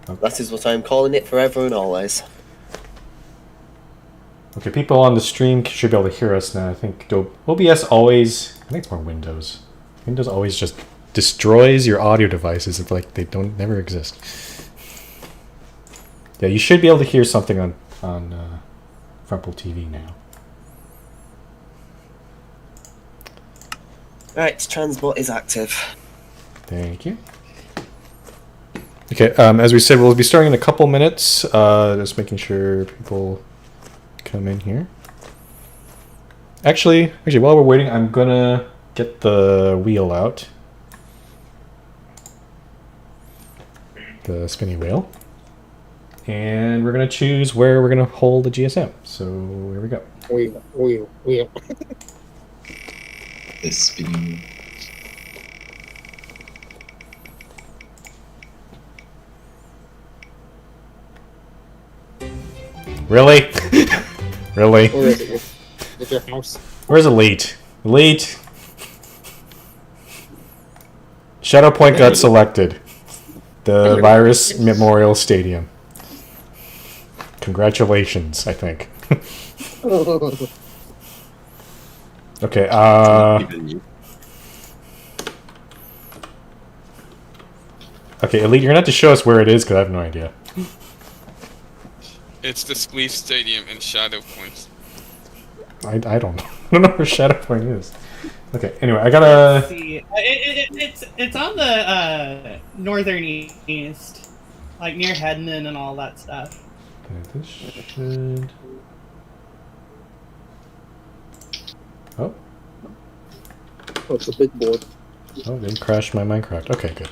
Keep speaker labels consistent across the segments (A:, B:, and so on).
A: Okay.
B: That is what I'm calling it forever and always.
A: Okay, people on the stream should be able to hear us now. I think OBS always, I think it's more Windows. Windows always just destroys your audio devices. It's like they don't never exist. Yeah, you should be able to hear something on Frumple TV now.
B: Right, transport is active.
A: Thank you. Okay, as we said, we'll be starting in a couple minutes. Just making sure people come in here. Actually, while we're waiting, I'm gonna get the wheel out. The spinning wheel. And we're gonna choose where we're gonna hold the GSM. So here we go.
C: Wheel.
D: The spinning.
A: Really? Really?
C: Where is it? With your house?
A: Where's Elite? Elite. Shadow Point got selected. The Virus Memorial Stadium. Congratulations, I think. Okay, okay, Elite, you're gonna have to show us where it is, because I have no idea.
E: It's the Spleef Stadium in Shadow Point.
A: I don't know. I don't know where Shadow Point is. Okay, anyway, I gotta...
F: Let's see. It's on the northern east. Like near Hedman and all that stuff.
A: Okay, this should... Oh.
C: Oh, it's a big board.
A: Oh, didn't crash my Minecraft. Okay, good.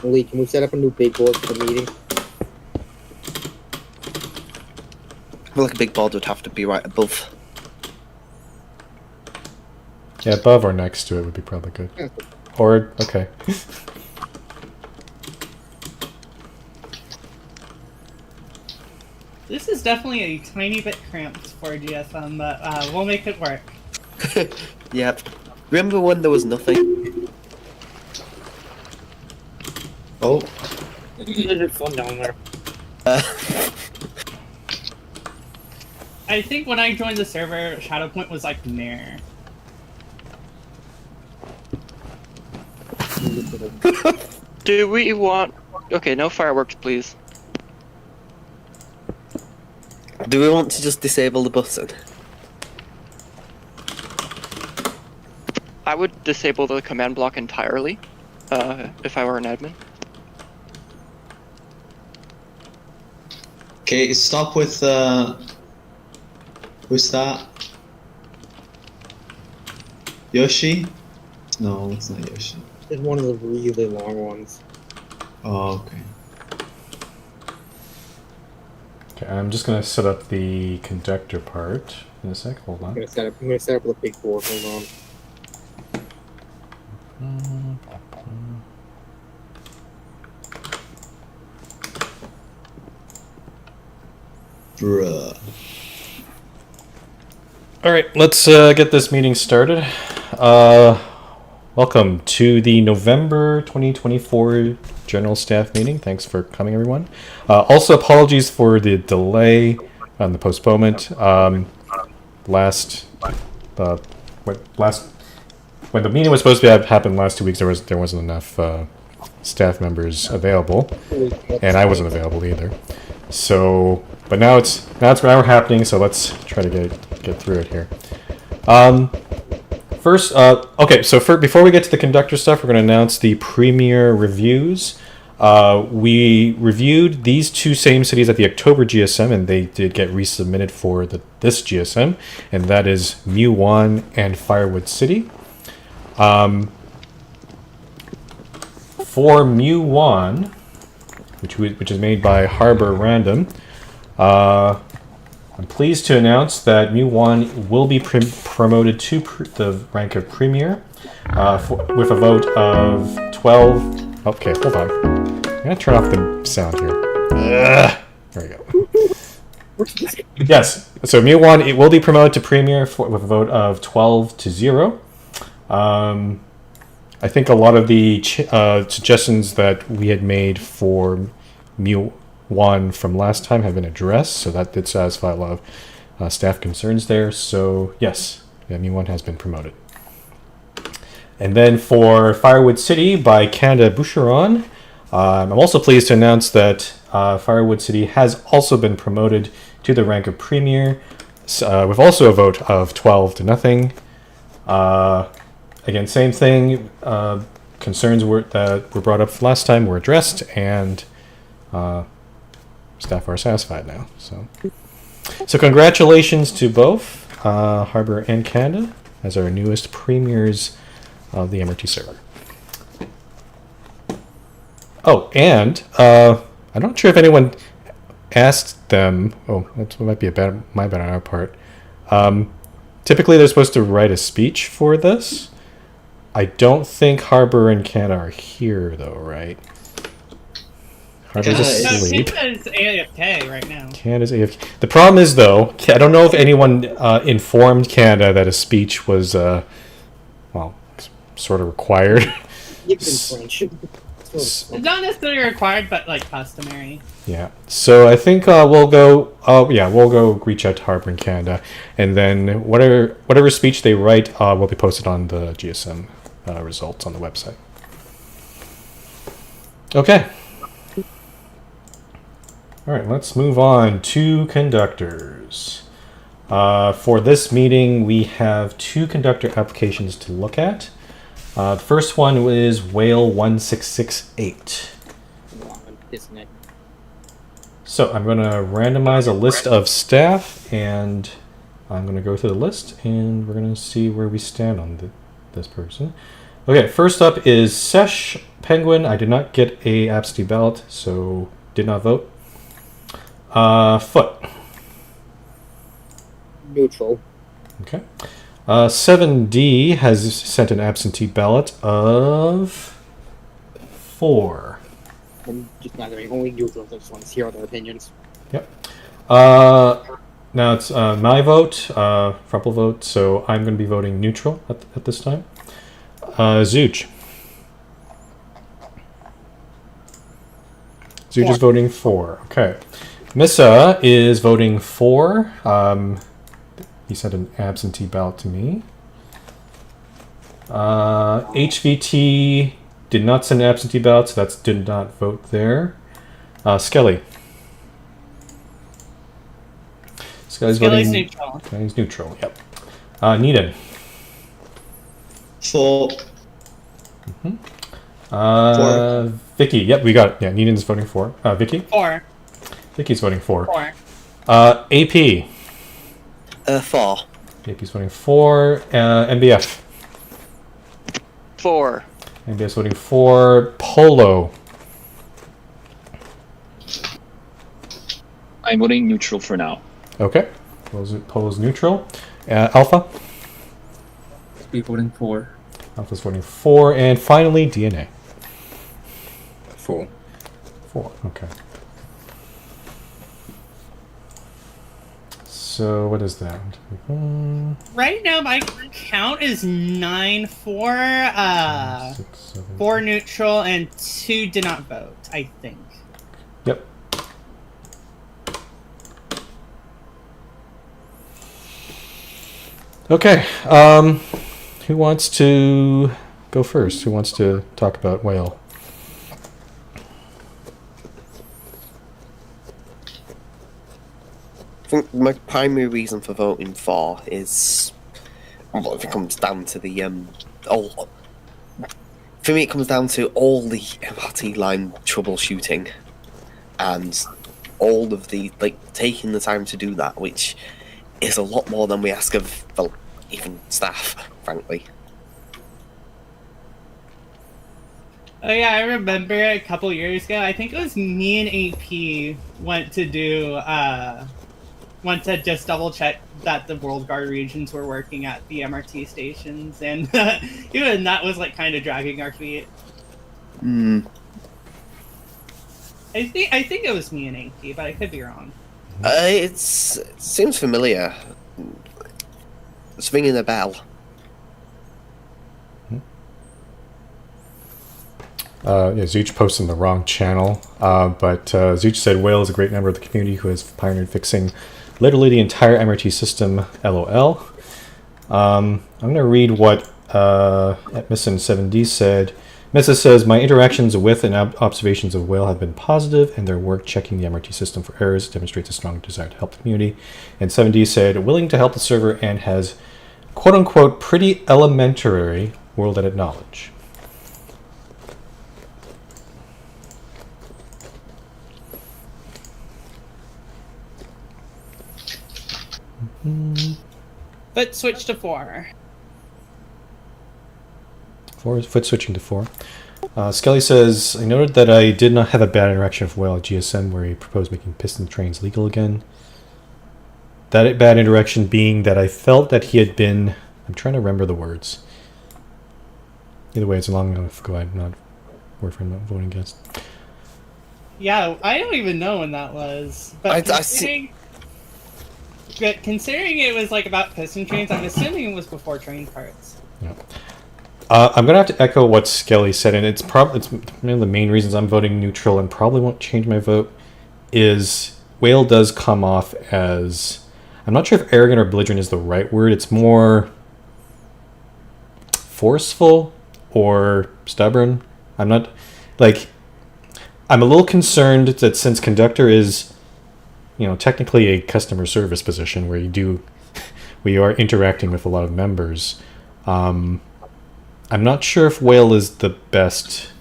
C: Lee, can we set up a new big board for the meeting?
B: I feel like a big board would have to be right above.
A: Yeah, above or next to it would be probably good. Or, okay.
F: This is definitely a tiny bit cramped for GSM, but we'll make it work.
B: Yep. Remember when there was nothing?
D: Oh,
C: It's fun down there.
F: I think when I joined the server, Shadowpoint was like near.
G: Do we want... Okay, no fireworks, please.
B: Do we want to just disable the button?
G: I would disable the command block entirely, if I were an admin.
D: okay. Stop with who's that? Yoshi? No, it's not Yoshi.
C: It's one of the really long ones.
D: Oh, okay.
A: Okay, I'm just gonna set up the conductor part in a sec. Hold
C: I'm
A: on.
C: gonna set up the big board. Hold on.
D: Bruh.
A: All right, let's get this meeting started. Welcome to the November 2024 General Staff Meeting. Thanks for coming, everyone. Also, apologies for the delay and the postponement. When the meeting was supposed to happen last 2 weeks, there wasn't enough staff members available, and I wasn't available either. So, but now it's happening. So let's try to get through it here. First, okay. So before we get to the conductor stuff, we're going to announce the premier reviews. We reviewed these two same cities at the October GSM, and they did get resubmitted for this GSM, and that is Mu1 and Firewood City. For Mu1, which is made by Harbor Random, I'm pleased to announce that Mu1 will be promoted to the rank of Premier with a vote of 12. Okay, hold on. I'm going to turn off the sound here. There we go. Yes, so Mu1 it will be promoted to Premier with a vote of 12-0. I think a lot of the suggestions that we had made for Mu1 from last time have been addressed, so that did satisfy a lot of staff concerns there. So yes, yeah, Mu1 has been promoted. And then for Firewood City by Canada Boucheron, I'm also pleased to announce that Firewood City has also been promoted to the rank of Premier, with also a vote of 12 to nothing. Again, same thing. Concerns that were brought up last time were addressed, and staff are satisfied now. So congratulations to both Harbor and Canada as our newest premiers of the MRT server. Oh, and I'm not sure if anyone asked them. Oh, that might be my bad on our part. Typically, they're supposed to write a speech for this. I don't think Harbor and Canada are here, though, right? Harbor's asleep.
F: Canada's AFK right now.
A: Canada's AFK. The problem is, though, I don't know if anyone informed Canada that a speech was, well, sort of required.
C: It's French.
F: It's not necessarily required, but like customary.
A: Yeah. So I think we'll go. We'll go reach out to Harbor in Canada, and then whatever speech they write will be posted on the GSM results on the website. Okay. All right. Let's move on to conductors. For this meeting, we have 2 conductor applications to look at. The first one is Whale 1668. So I'm going to randomize a list of staff, and I'm going to go through the list, and we're going to see where we stand on this person. Okay, first up is Sesh Penguin. I did not get a absentee ballot, so did not vote. Foot.
C: Neutral.
A: Okay. 7D has sent an absentee ballot of 4.
C: I'm just not going only neutral. I just want to hear other opinions.
A: Yep. Now it's my vote, Frupple vote, so I'm going to be voting neutral at this time. Zooch. Zooch is voting 4. Okay. Missa is voting 4. He sent an absentee ballot to me. HVT did not send an absentee ballot, so that's did not vote there. Skelly. Skelly's voting
F: neutral.
A: Skelly's neutral. Yep. Needham.
D: 4.
A: Vicky. Yep, we got it. Yeah, Needham's voting 4. Vicky.
F: 4.
A: Vicky's voting 4.
F: 4.
A: AP.
B: 4.
A: AP's voting 4. MBF.
G: 4.
A: MBF's voting 4. Polo.
H: I'm voting neutral for now.
A: Okay. Polo's neutral. Alpha.
I: Be voting for.
A: Alpha's voting 4. And finally, DNA.
I: 4.
A: 4. Okay. So what is that?
F: Right now, my count is 9-4,
A: 6, 7,
F: 4 neutral, and 2 did not vote, I think.
A: Yep. Okay. Who wants to go first? Who wants to talk about whale?
B: I think my primary reason for voting for is, well, if it comes down to the for me it comes down to all the MRT line troubleshooting and all of the taking the time to do that, which is a lot more than we ask of even staff, frankly.
F: Oh yeah, I remember a couple years ago, I think it was me and AP went to just double check that the World Guard regions were working at the MRT stations, and even that was kind of dragging our feet. I think it was me and AP, but I could be wrong.
B: It seems familiar. It's ringing a bell.
A: Yeah, Zooch posted in the wrong channel, but Zooch said Whale is a great member of the community who has pioneered fixing literally the entire MRT system. LOL. I'm going to read what Missin7D said. Missa says, my interactions with and observations of Whale have been positive, and their work checking the MRT system for errors demonstrates a strong desire to help the community. And 7D said, willing to help the server and has quote-unquote pretty elementary world edit knowledge.
F: But switch to 4.
A: Foot switching to 4. Skelly says, I noted that I did not have a bad interaction with Whale at GSM where he proposed making piston trains legal again. That bad interaction being that I felt that he had been... I'm trying to remember the words. Either way, it's a long enough ago. I'm not word for him not voting against.
F: Yeah, I don't even know when that was. But considering it was like about piston trains, I'm assuming it was before train parts.
A: Yeah. I'm gonna have to echo what Skelly said, and it's one of the main reasons I'm voting neutral, and probably won't change my vote. Is Whale does come off as, I'm not sure if arrogant or belligerent is the right word. It's more forceful or stubborn. I'm a little concerned that since conductor is, technically a customer service position where we are interacting with a lot of members. I'm not sure if Whale is the best.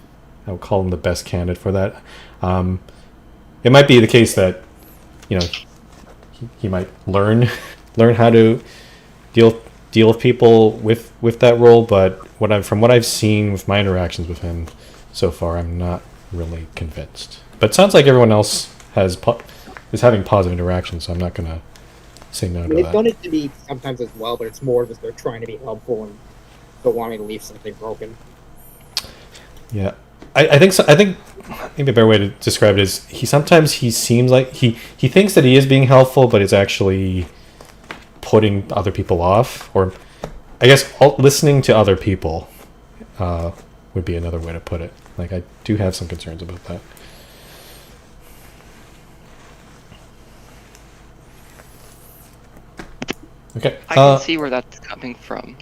A: I would call him the best candidate for that. It might be the case that, he might learn how to deal with people with that role. But from what I've seen with my interactions with him so far, I'm not really convinced. But it sounds like everyone else is having positive interactions, so I'm not gonna say no to that.
C: They've done it to me sometimes as well, but it's more just they're trying to be helpful and don't want me to leave something broken.
A: Yeah, I think so. I think maybe a better way to describe it is he seems like he thinks that he is being helpful, but is actually putting other people off, or I guess listening to other people would be another way to put it. Like, I do have some concerns about that. Okay.
G: I can see where that's coming from.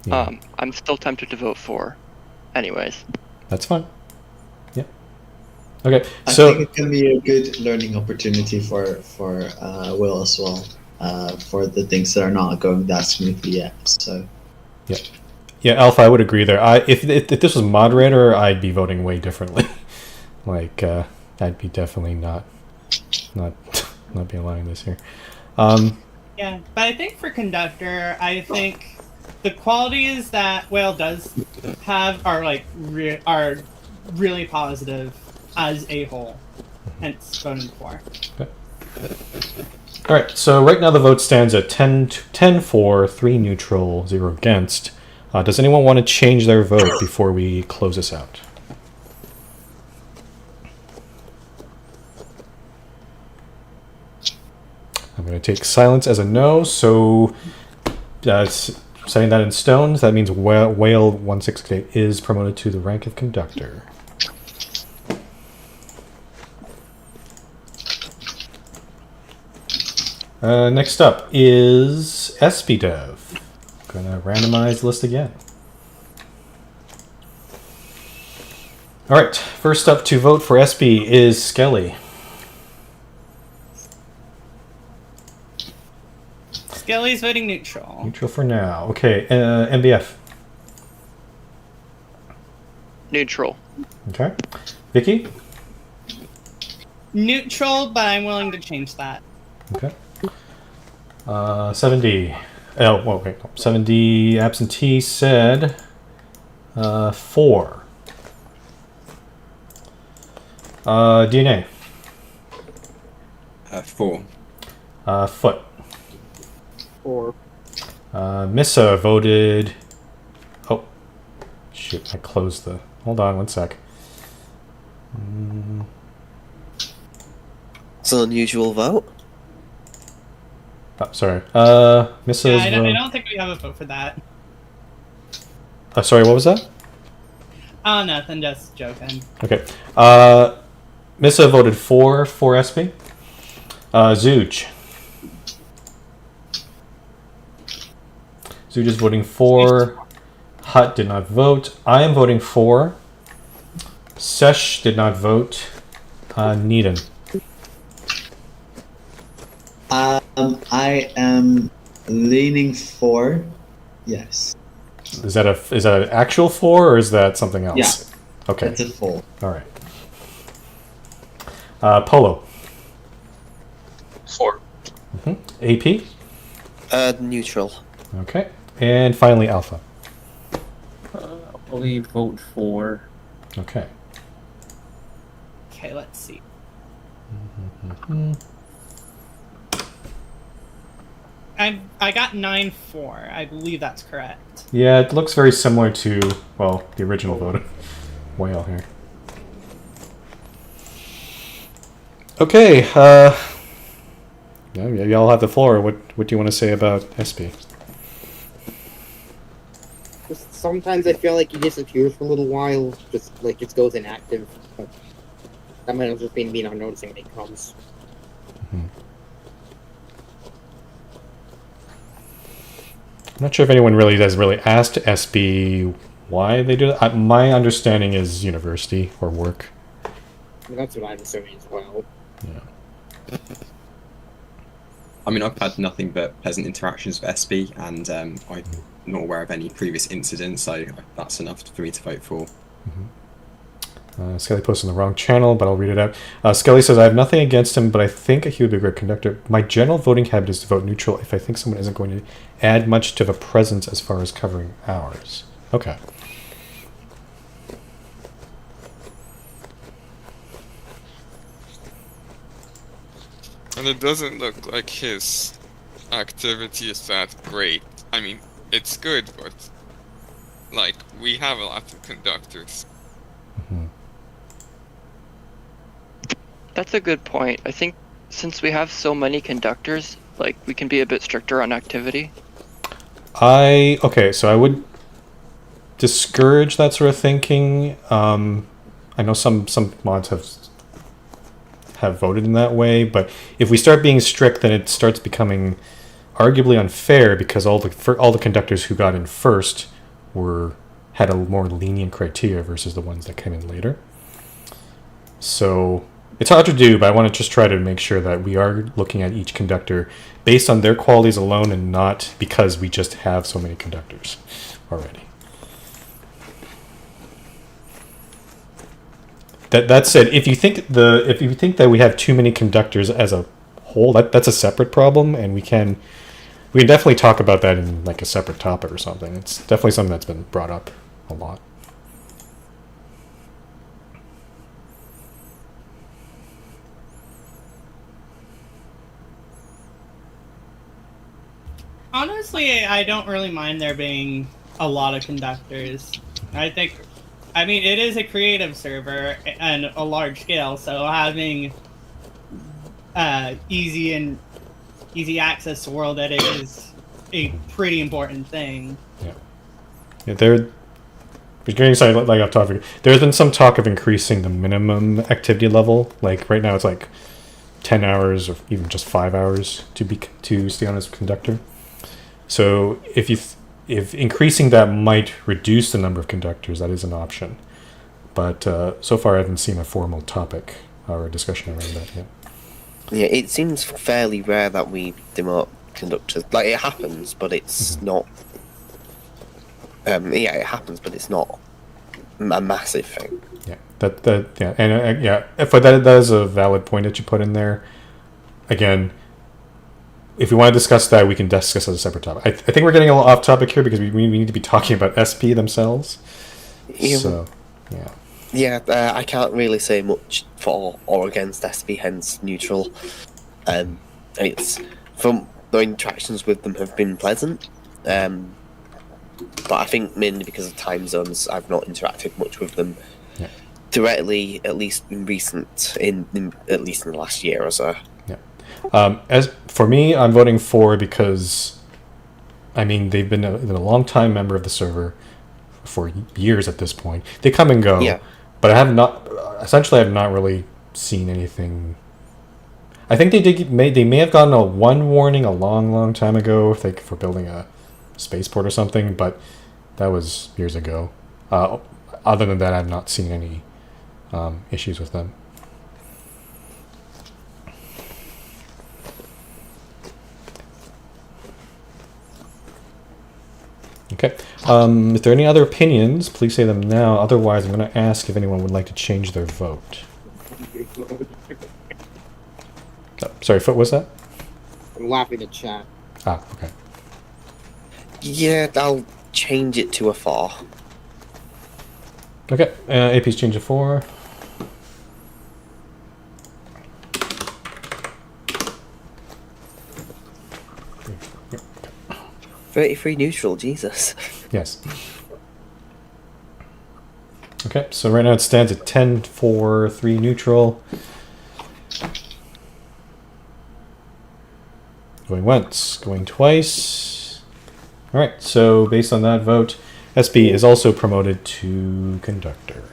A: Yeah.
G: I'm still tempted to vote for, anyways.
A: That's fine. Yeah. Okay.
D: I
A: So
D: think it can be a good learning opportunity for Will as well, for the things that are not going that smoothly yet. So.
A: yeah, Alpha, I would agree there. If this was moderator, I'd be voting way differently. I'd be definitely not be allowing this here.
F: Yeah, but I think for conductor, I think the qualities that Whale does have are are really positive as a whole, hence voting for.
A: Okay. All right. So right now the vote stands at 10 for, 3 neutral, 0 against. Does anyone want to change their vote before we close this out? I'm going to take silence as a no, so setting that in stone, that means Whale 168 is promoted to the rank of conductor. Next up is SBDev. Gonna randomize the list again. Alright, first up to vote for SB is Skelly.
F: Skelly's voting neutral.
A: Neutral for now. Okay, MBF.
G: Neutral.
A: Okay. Vicky?
F: Neutral, but I'm willing to change that.
A: Okay. 7D. Oh, well, wait. 7D absentee said 4. DNA.
I: 4.
A: Foot.
C: Or
A: Missa voted... Oh. Shoot, I closed the... Hold on, one sec.
B: It's an unusual vote.
A: Oh, sorry. Missa's
F: Yeah, I don't think we have a vote for that.
A: sorry, what was that?
F: Oh, nothing, just joking.
A: Okay. Missa voted for SP. Zooch. Zooch is voting for. Hut did not vote. I am voting for. Sesh did not vote. Needham.
D: I am leaning for yes.
A: Is that an actual 4 or is that something else?
D: Yeah.
A: Okay.
D: It's a 4.
A: All right. Polo.
H: 4.
A: AP.
B: Neutral.
A: Okay. And finally, Alpha.
I: I'll probably vote for.
A: Okay.
F: Okay, let's see. I got 9-4. I believe that's correct.
A: Yeah, it looks very similar to, well, the original vote of Whale here. Okay, yeah, y'all have the floor. What do you want to say about SP?
C: Just sometimes I feel like he disappears for a little while, just like just goes inactive. But that might have just been me not noticing when he comes.
A: I'm not sure if anyone has really asked SB why they do that. My understanding is university or work.
C: I mean, that's what I'm assuming as well.
A: Yeah.
J: I mean, I've had nothing but pleasant interactions with SB, and I'm not aware of any previous incidents, so that's enough for me to vote for.
A: Skelly posted on the wrong channel, but I'll read it out. Skelly says, I have nothing against him, but I think he would be a great conductor. My general voting habit is to vote neutral if I think someone isn't going to add much to the presence as far as covering hours. Okay.
E: And it doesn't look like his activity is that great. I mean, it's good, but like, we have a lot of conductors.
G: That's a good point. I think since we have so many conductors, like, we can be a bit stricter on activity.
A: Okay, so I would discourage that sort of thinking. I know some mods have voted in that way, but if we start being strict, then it starts becoming arguably unfair because all the conductors who got in first had a more lenient criteria versus the ones that came in later. So it's hard to do, but I want to just try to make sure that we are looking at each conductor based on their qualities alone and not because we just have so many conductors already. That said, if you think that we have too many conductors as a whole, that's a separate problem, and we can definitely talk about that in like a separate topic or something. It's definitely something that's been brought up a lot.
F: Honestly, I don't really mind there being a lot of conductors. I mean, it is a creative server and a large scale, so having easy access to world edit is a pretty important thing.
A: Yeah, we're getting slightly like off topic. There's been some talk of increasing the minimum activity level. Like right now, it's like 10 hours or even just 5 hours to stay on as a conductor. So if increasing that might reduce the number of conductors, that is an option. But so far, I haven't seen a formal topic or a discussion around that yet.
B: Yeah, it seems fairly rare that we demote conductors. Like, it happens, but it's not... yeah, it happens, but it's not a massive thing.
A: Yeah, that is a valid point that you put in there. Again, if we want to discuss that, we can discuss as a separate topic. I think we're getting a little off topic here because we need to be talking about SP themselves.
B: Yeah.
A: So, yeah.
B: Yeah, I can't really say much for or against SP, hence neutral. It's from the interactions with them have been pleasant, but I think mainly because of time zones, I've not interacted much with them directly, at least in at least in the last year or so.
A: As for me, I'm voting for because, I mean, they've been a long time member of the server. for years at this point. They come and go,
B: Yeah.
A: but I have not. Essentially, I've not really seen anything. I think they may have gotten a one warning a long time ago, like for building a spaceport or something, but that was years ago. Other than that, I've not seen any issues with them. Okay. If there are any other opinions, please say them now. Otherwise, I'm going to ask if anyone would like to change their vote. Oh, sorry, Foot, what's that?
C: I'm laughing at chat.
A: Ah, okay.
B: Yeah, I'll change it to a 4.
A: Okay, AP's change to 4. Yep.
B: 33 neutral, Jesus.
A: Yes. Okay, so right now it stands at 10 for 3 neutral. Going once, going twice. Alright, so based on that vote, SB is also promoted to conductor.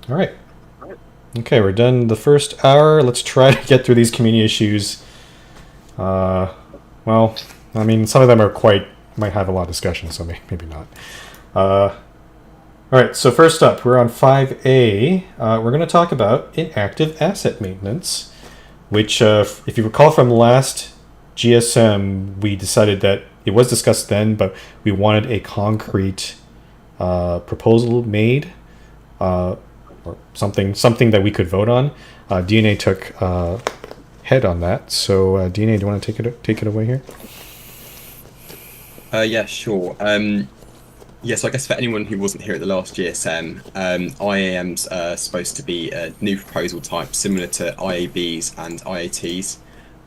A: Alright. Okay, we're done the first hour. Let's try to get through these community issues. Well, I mean, some of them are might have a lot of discussion, so maybe not. Alright, so first up, we're on 5A. We're going to talk about inactive asset maintenance, which, if you recall from last GSM, we decided that it was discussed then, but we wanted a concrete proposal made, or something that we could vote on. DNA took head on that, so DNA, do you want to take it away here?
J: Yeah, sure. Yes, I guess for anyone who wasn't here at the last GSM, IAMs are supposed to be a new proposal type similar to IABs and IATs.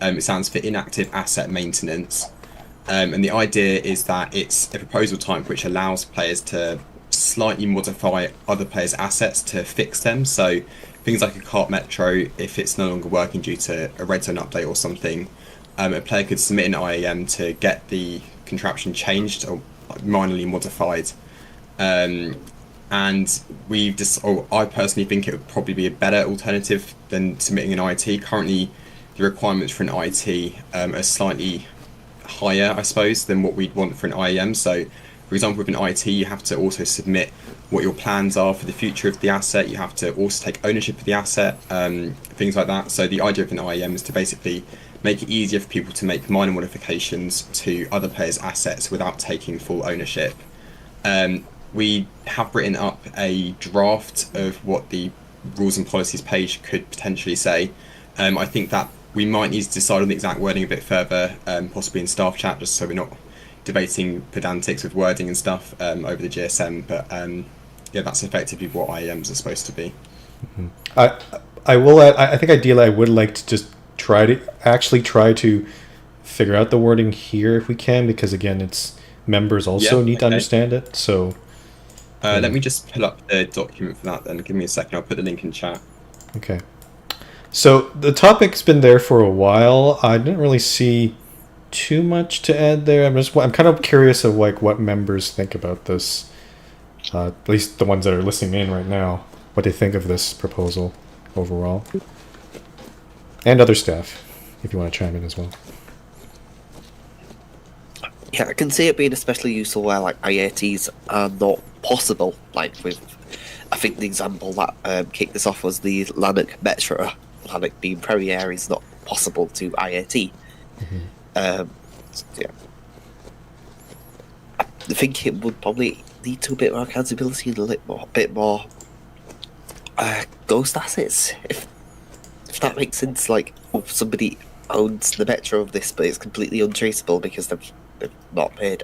J: It stands for inactive asset maintenance. And the idea is that it's a proposal type which allows players to slightly modify other players' assets to fix them. So things like a cart metro, if it's no longer working due to a red zone update or something, a player could submit an IAM to get the contraption changed or minorly modified, and I personally think it would probably be a better alternative than submitting an IET. Currently, the requirements for an IET are slightly higher, I suppose, than what we'd want for an IAM. So, for example, with an IET, you have to also submit what your plans are for the future of the asset. You have to also take ownership of the asset, things like that. So the idea of an IAM is to basically make it easier for people to make minor modifications to other players' assets without taking full ownership. We have written up a draft of what the rules and policies page could potentially say. I think that we might need to decide on the exact wording a bit further, possibly in staff chat, just so we're not debating pedantics with wording and stuff over the GSM. But yeah, that's effectively what IAMs are supposed to be.
A: Mm-hmm. I will add, I think ideally I would like to just try to figure out the wording here if we can, because again, it's members also need to understand it. So
J: let me just pull up the document for that then. Give me a second, I'll put the link in chat.
A: Okay. So the topic's been there for a while. I didn't really see too much to add there. I'm kind of curious of like what members think about this. At least the ones that are listening in right now, what they think of this proposal overall. And other staff, if you want to chime in as well.
B: Yeah, I can see it being especially useful where like IATs are not possible. Like with, I think the example that kicked this off was the Lanark Metro. Lanark being Premiere is not possible to IAT.
A: Mm-hmm.
B: Yeah, I think it would probably lead to a bit more accountability and a bit more ghost assets. If that makes sense, like somebody owns the metro of this, but it's completely untraceable because they've not paid,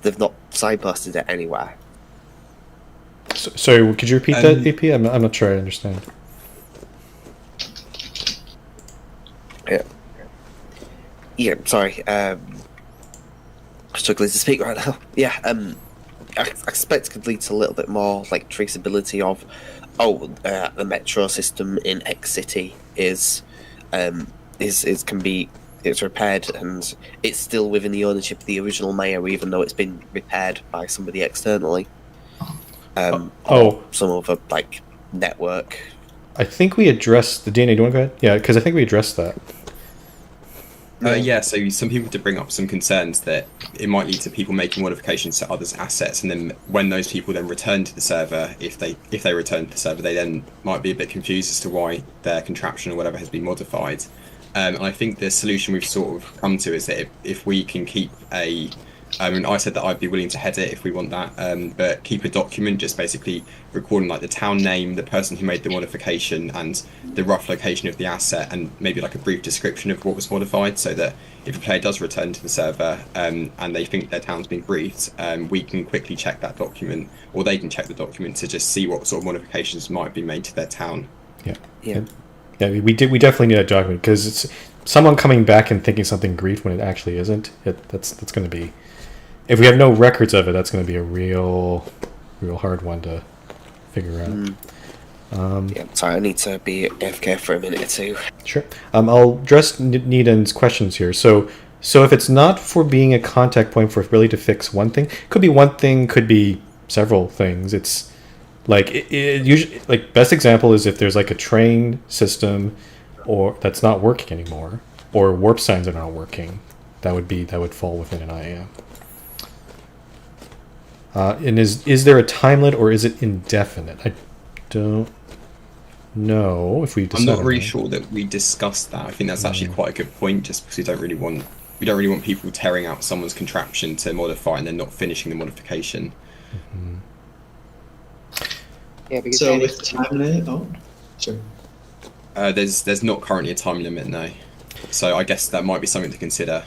B: they've not signposted it anywhere.
A: Sorry, could you repeat that, AP? I'm not sure I understand.
B: Yeah, sorry. Struggling to speak right now. Yeah, I expect it could lead to a little bit more like traceability of, the metro system in X City is can be it's repaired, and it's still within the ownership of the original mayor, even though it's been repaired by somebody externally. Or some other like network.
A: I think we addressed the DNA. Do you want to go ahead? Yeah, because I think we addressed that.
J: Yeah, so some people did bring up some concerns that it might lead to people making modifications to others' assets, and then when those people then return to the server, if they return to the server, they then might be a bit confused as to why their contraption or whatever has been modified. And I think the solution we've sort of come to is that if we can keep a and I said that I'd be willing to head it if we want that, but keep a document just basically recording like the town name, the person who made the modification, and the rough location of the asset, and maybe like a brief description of what was modified, so that if a player does return to the server and they think their town's been briefed, we can quickly check that document, or they can check the document to just see what sort of modifications might be made to their town.
B: Yeah.
A: We definitely need that document, because it's someone coming back and thinking something grief when it actually isn't. That's going to be, if we have no records of it, that's going to be a real hard one to figure out.
B: Yeah, sorry, I need to be AFK for a minute or two.
A: Sure. I'll address Needham's questions here. So if it's not for being a contact point for really to fix one thing, could be one thing, could be several things. It's like it usually, like, best example is if there's like a train system or that's not working anymore, or warp signs are not working, that would fall within an IAM. And is there a time limit, or is it indefinite? I don't know if we
J: I'm
A: decided
J: not really
A: that.
J: sure that we discussed that. I think that's actually quite a good point, just because we don't really want people tearing out someone's contraption to modify and then not finishing the modification.
C: Yeah, because
D: So with time limit, sure.
J: There's not currently a time limit, no. So I guess that might be something to consider.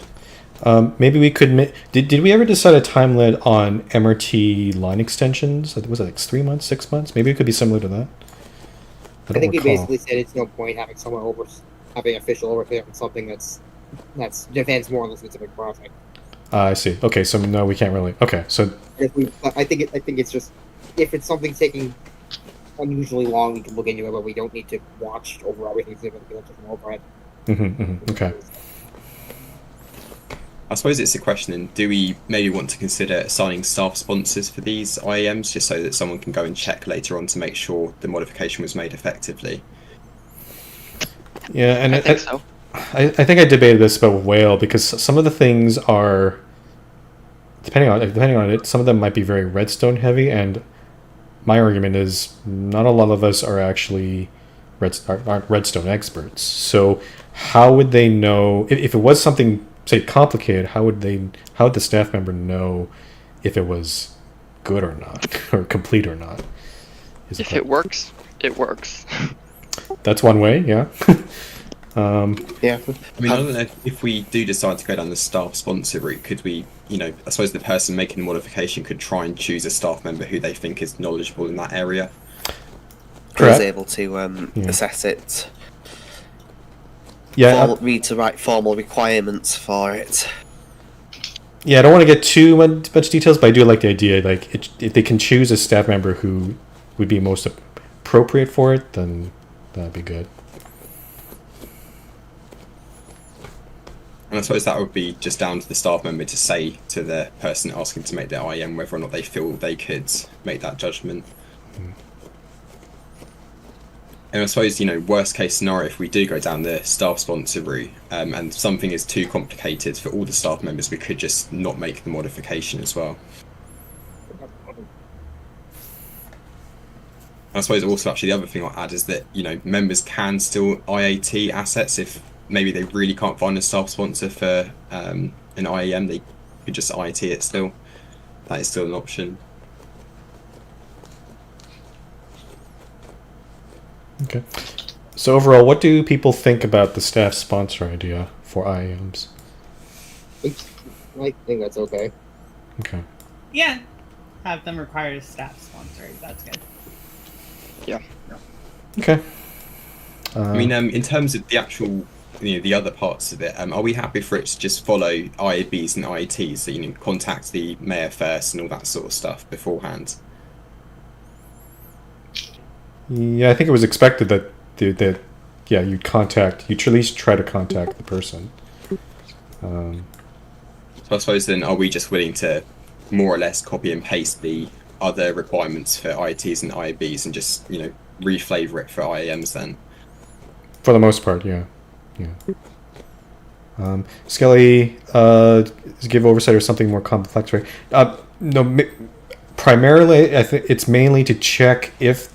A: Maybe we could. Did we ever decide a time limit on MRT line extensions? Was it like 3 months, 6 months? Maybe it could be similar to that.
C: I think he basically said it's no point having someone having official oversight on something that's defends more on the specific project.
A: I see. Okay, so no, we can't really. Okay, so
C: I think it's just, if it's something taking unusually long, we can look into it, but we don't need to watch over everything so we can just an overhead.
A: Okay.
J: I suppose it's a question, and do we maybe want to consider assigning staff sponsors for these IAMs, just so that someone can go and check later on to make sure the modification was made effectively?
A: Yeah, and
G: I think so.
A: I think I debated this about Whale, because some of the things are, depending on it, some of them might be very redstone heavy, and my argument is not a lot of us are actually aren't redstone experts. So how would they know if it was something, say, complicated? How would the staff member know if it was good or not, or complete or not?
G: If it works, it works.
A: That's one way, yeah.
B: Yeah.
J: I mean, I don't know if we do decide to go down the staff sponsor route, could we, I suppose the person making the modification could try and choose a staff member who they think is knowledgeable in that area.
B: I was able to assess it.
A: Yeah.
B: Read to write formal requirements for it.
A: Yeah, I don't want to get too much details, but I do like the idea. Like, if they can choose a staff member who would be most appropriate for it, then that'd be good.
J: And I suppose that would be just down to the staff member to say to the person asking to make their IM whether or not they feel they could make that judgment. And I suppose, worst case scenario, if we do go down the staff sponsor route, and something is too complicated for all the staff members, we could just not make the modification as well. I suppose also actually the other thing I'll add is that, members can still IAT assets if maybe they really can't find a staff sponsor for an IAM, they could just IAT it still. That is still an option.
A: Okay. So overall, what do people think about the staff sponsor idea for IAMs?
C: I think that's okay.
A: Okay.
F: Yeah. Have them require a staff sponsor. That's good.
G: Yeah.
A: Okay.
J: I mean, in terms of the actual, the other parts of it, are we happy for it to just follow IABs and IATs, so, contact the mayor first and all that sort of stuff beforehand?
A: Yeah, I think it was expected that you'd at least try to contact the person.
J: So I suppose then, are we just willing to more or less copy and paste the other requirements for ITs and IABs and just, reflavor it for IAMs then?
A: For the most part, yeah. Skelly, give oversight or something more complex, right? No, primarily, I think it's mainly to check if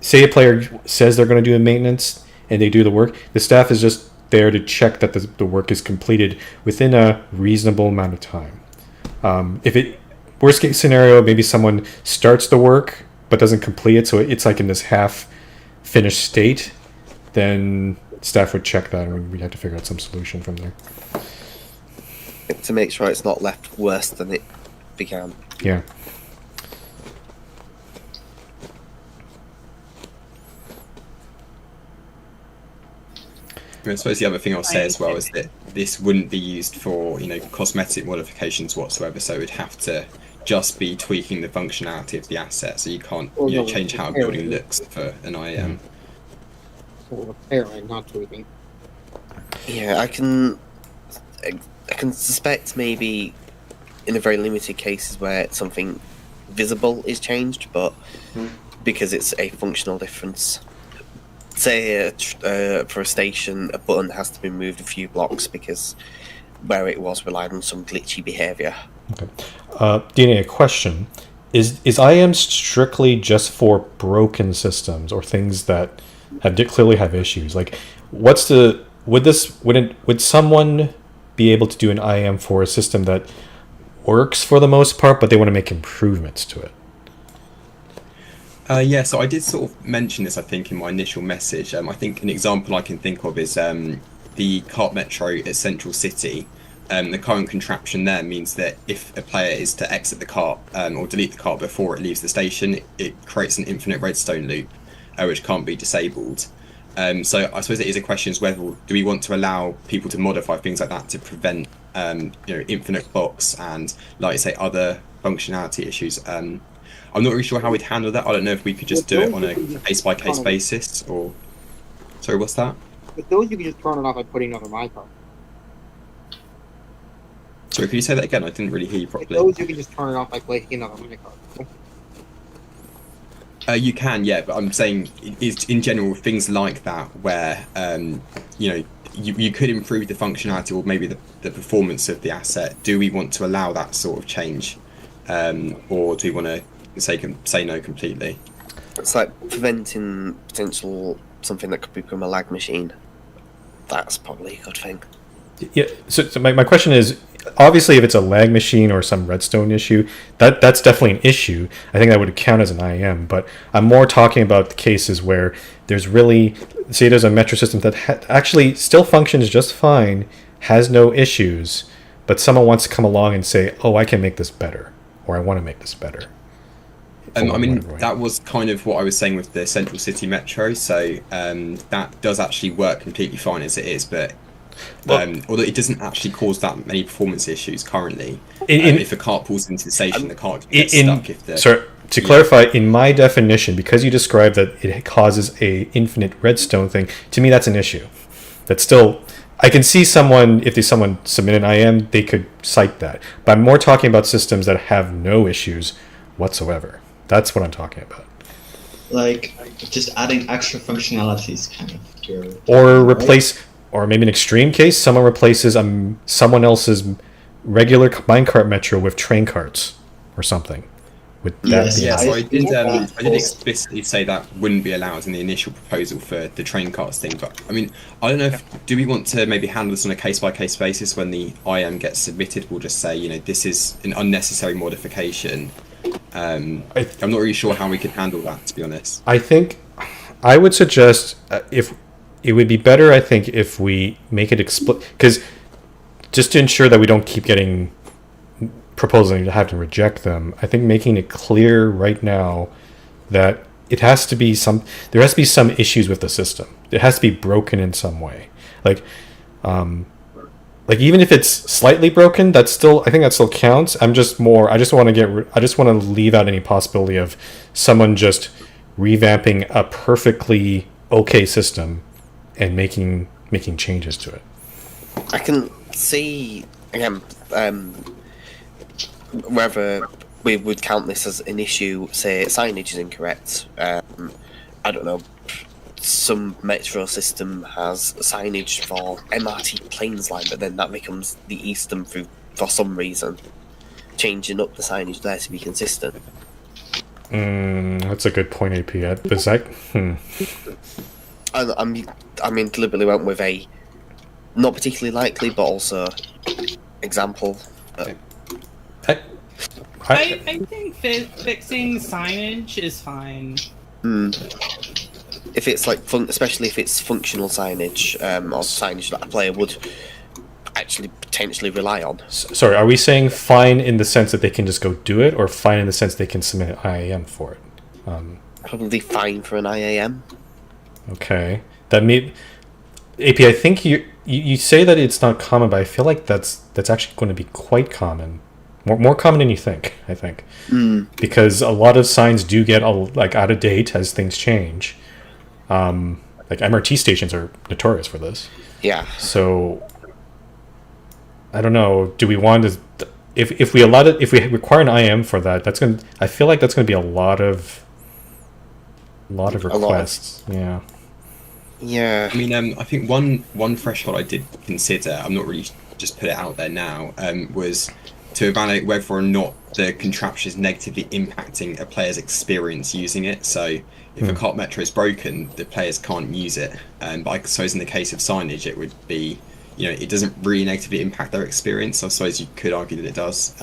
A: say a player says they're going to do a maintenance and they do the work, the staff is just there to check that the work is completed within a reasonable amount of time. If it worst case scenario, maybe someone starts the work but doesn't complete it, so it's like in this half finished state, then staff would check that and we'd have to figure out some solution from there.
B: To make sure it's not left worse than it began.
A: Yeah.
J: I suppose the other thing I'll say as well is that this wouldn't be used for, cosmetic modifications whatsoever, so it would have to just be tweaking the functionality of the asset, so you can't change how a building looks for an IAM.
C: Or repairing, not tweaking.
B: Yeah, I can suspect maybe in a very limited cases where something visible is changed, but because it's a functional difference. Say for a station, a button has to be moved a few blocks because where it was relied on some glitchy behavior.
A: Okay. DNA, a question. Is IAM strictly just for broken systems or things that clearly have issues? Like, would someone be able to do an IAM for a system that works for the most part, but they want to make improvements to it?
J: Yeah, so I did sort of mention this, I think, in my initial message. I think an example I can think of is the cart metro at Central City. The current contraption there means that if a player is to exit the cart or delete the cart before it leaves the station, it creates an infinite redstone loop, which can't be disabled. So I suppose it is a question is whether do we want to allow people to modify things like that to prevent infinite clocks and, like I say, other functionality issues. I'm not really sure how we'd handle that. I don't know if we could just do it on a case-by-case basis, or... Sorry, what's that?
C: With those, you can just turn it off by putting another minecart.
J: Sorry, could you say that again? I didn't really hear you
C: With
J: properly.
C: those, you can just turn it off by placing another minecart.
J: You can, yeah, but I'm saying in general things like that where you could improve the functionality or maybe the performance of the asset. Do we want to allow that sort of change, or do we want to say no completely?
B: It's like preventing potential something that could become a lag machine. That's probably a good thing.
A: Yeah. So my question is, obviously, if it's a lag machine or some redstone issue, that's definitely an issue. I think that would count as an IAM. But I'm more talking about the cases where there's really, say, there's a metro system that actually still functions just fine, has no issues, but someone wants to come along and say, "Oh, I can make this better," or "I want to make this better."
J: That was kind of what I was saying with the Central City Metro. So that does actually work completely fine as it is, but although it doesn't actually cause that many performance issues currently. If a cart pulls into the station, the cart gets stuck.
A: To clarify, in my definition, because you described that it causes a infinite redstone thing, to me that's an issue. That's still, I can see if someone submit an IM, they could cite that. But I'm more talking about systems that have no issues whatsoever. That's what I'm talking about.
D: Like just adding extra functionalities, kind of.
A: Or maybe an extreme case, someone replaces someone else's regular minecart metro with train carts or something. With that,
J: so I did explicitly say that wouldn't be allowed in the initial proposal for the train carts thing. But I mean, I don't know do we want to maybe handle this on a case-by-case basis? When the IM gets submitted, we'll just say, this is an unnecessary modification. I'm not really sure how we can handle that, to be honest.
A: I think I would suggest if it would be better, I think, if we make it explicit, because just to ensure that we don't keep getting proposals and have to reject them, I think making it clear right now that there has to be some issues with the system. It has to be broken in some way. Like even if it's slightly broken, I think that still counts. I just want to leave out any possibility of someone just revamping a perfectly okay system and making changes to it.
B: I can see again whether we would count this as an issue. Say signage is incorrect. I don't know. Some metro system has signage for MRT Plains line, but then that becomes the Eastern through for some reason. Changing up the signage there to be consistent.
A: That's a good point, AP. Is that?
B: I mean, deliberately went with a not particularly likely, but also example.
F: I think fixing signage is fine.
B: If it's like especially if it's functional signage, or signage that a player would actually potentially rely on.
A: Sorry, are we saying fine in the sense that they can just go do it, or fine in the sense they can submit an IAM for it?
B: Probably fine for an IAM.
A: Okay, that may. AP, I think you say that it's not common, but I feel like that's actually going to be quite common, more common than you think. I think because a lot of signs do get out of date as things change. Like MRT stations are notorious for this.
B: Yeah.
A: So I don't know. Do we want to? If we require an IM for that, I feel like that's gonna be a lot of requests. Yeah.
B: Yeah.
J: I mean, I think one threshold I did consider, I'm not really just put it out there now, was to evaluate whether or not the contraption is negatively impacting a player's experience using it. So if a cart metro is broken, the players can't use it. But I suppose in the case of signage, it would be, it doesn't really negatively impact their experience. I suppose you could argue that it does.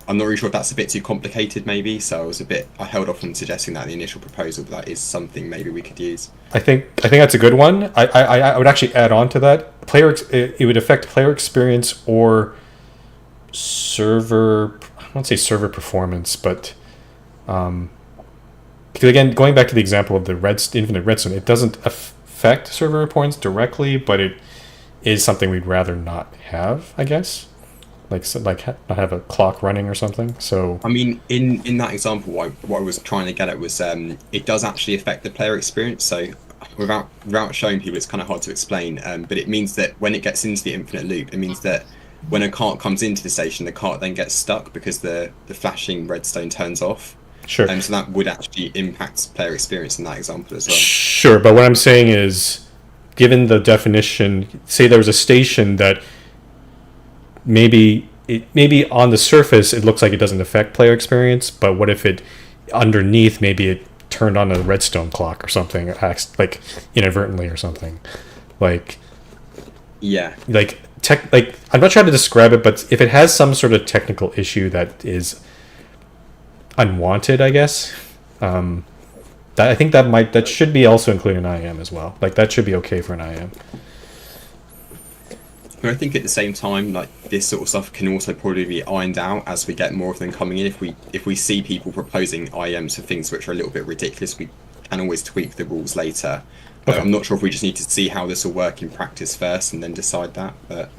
J: I'm not really sure if that's a bit too complicated, maybe. So I held off on suggesting that in the initial proposal, but that is something maybe we could use. I
A: think that's a good one. I would actually add on to that. It would affect player experience or server. I won't say server performance, but because again, going back to the example of the infinite redstone, it doesn't affect server performance directly, but it is something we'd rather not have, I guess. Like not have a clock running or something. So
J: I mean, in that example, what I was trying to get at was it does actually affect the player experience. So without showing people, it's kind of hard to explain. But it means that when it gets into the infinite loop, it means that when a cart comes into the station, the cart then gets stuck because the flashing redstone turns off.
A: Sure.
J: So that would actually impact player experience in that example as well.
A: Sure, but what I'm saying is, given the definition, say there was a station that maybe on the surface it looks like it doesn't affect player experience, but what if it underneath maybe it turned on a redstone clock or something, like inadvertently or something, like I'm not trying to describe it, but if it has some sort of technical issue that is unwanted, I guess, I think that should be also included in IAM as well. Like that should be okay for an IAM.
J: But I think at the same time, like this sort of stuff can also probably be ironed out as we get more of them coming in. If we see people proposing IAMs for things which are a little bit ridiculous, we can always tweak the rules later. Okay. I'm not sure if we just need to see how this will work in practice first and then decide that. But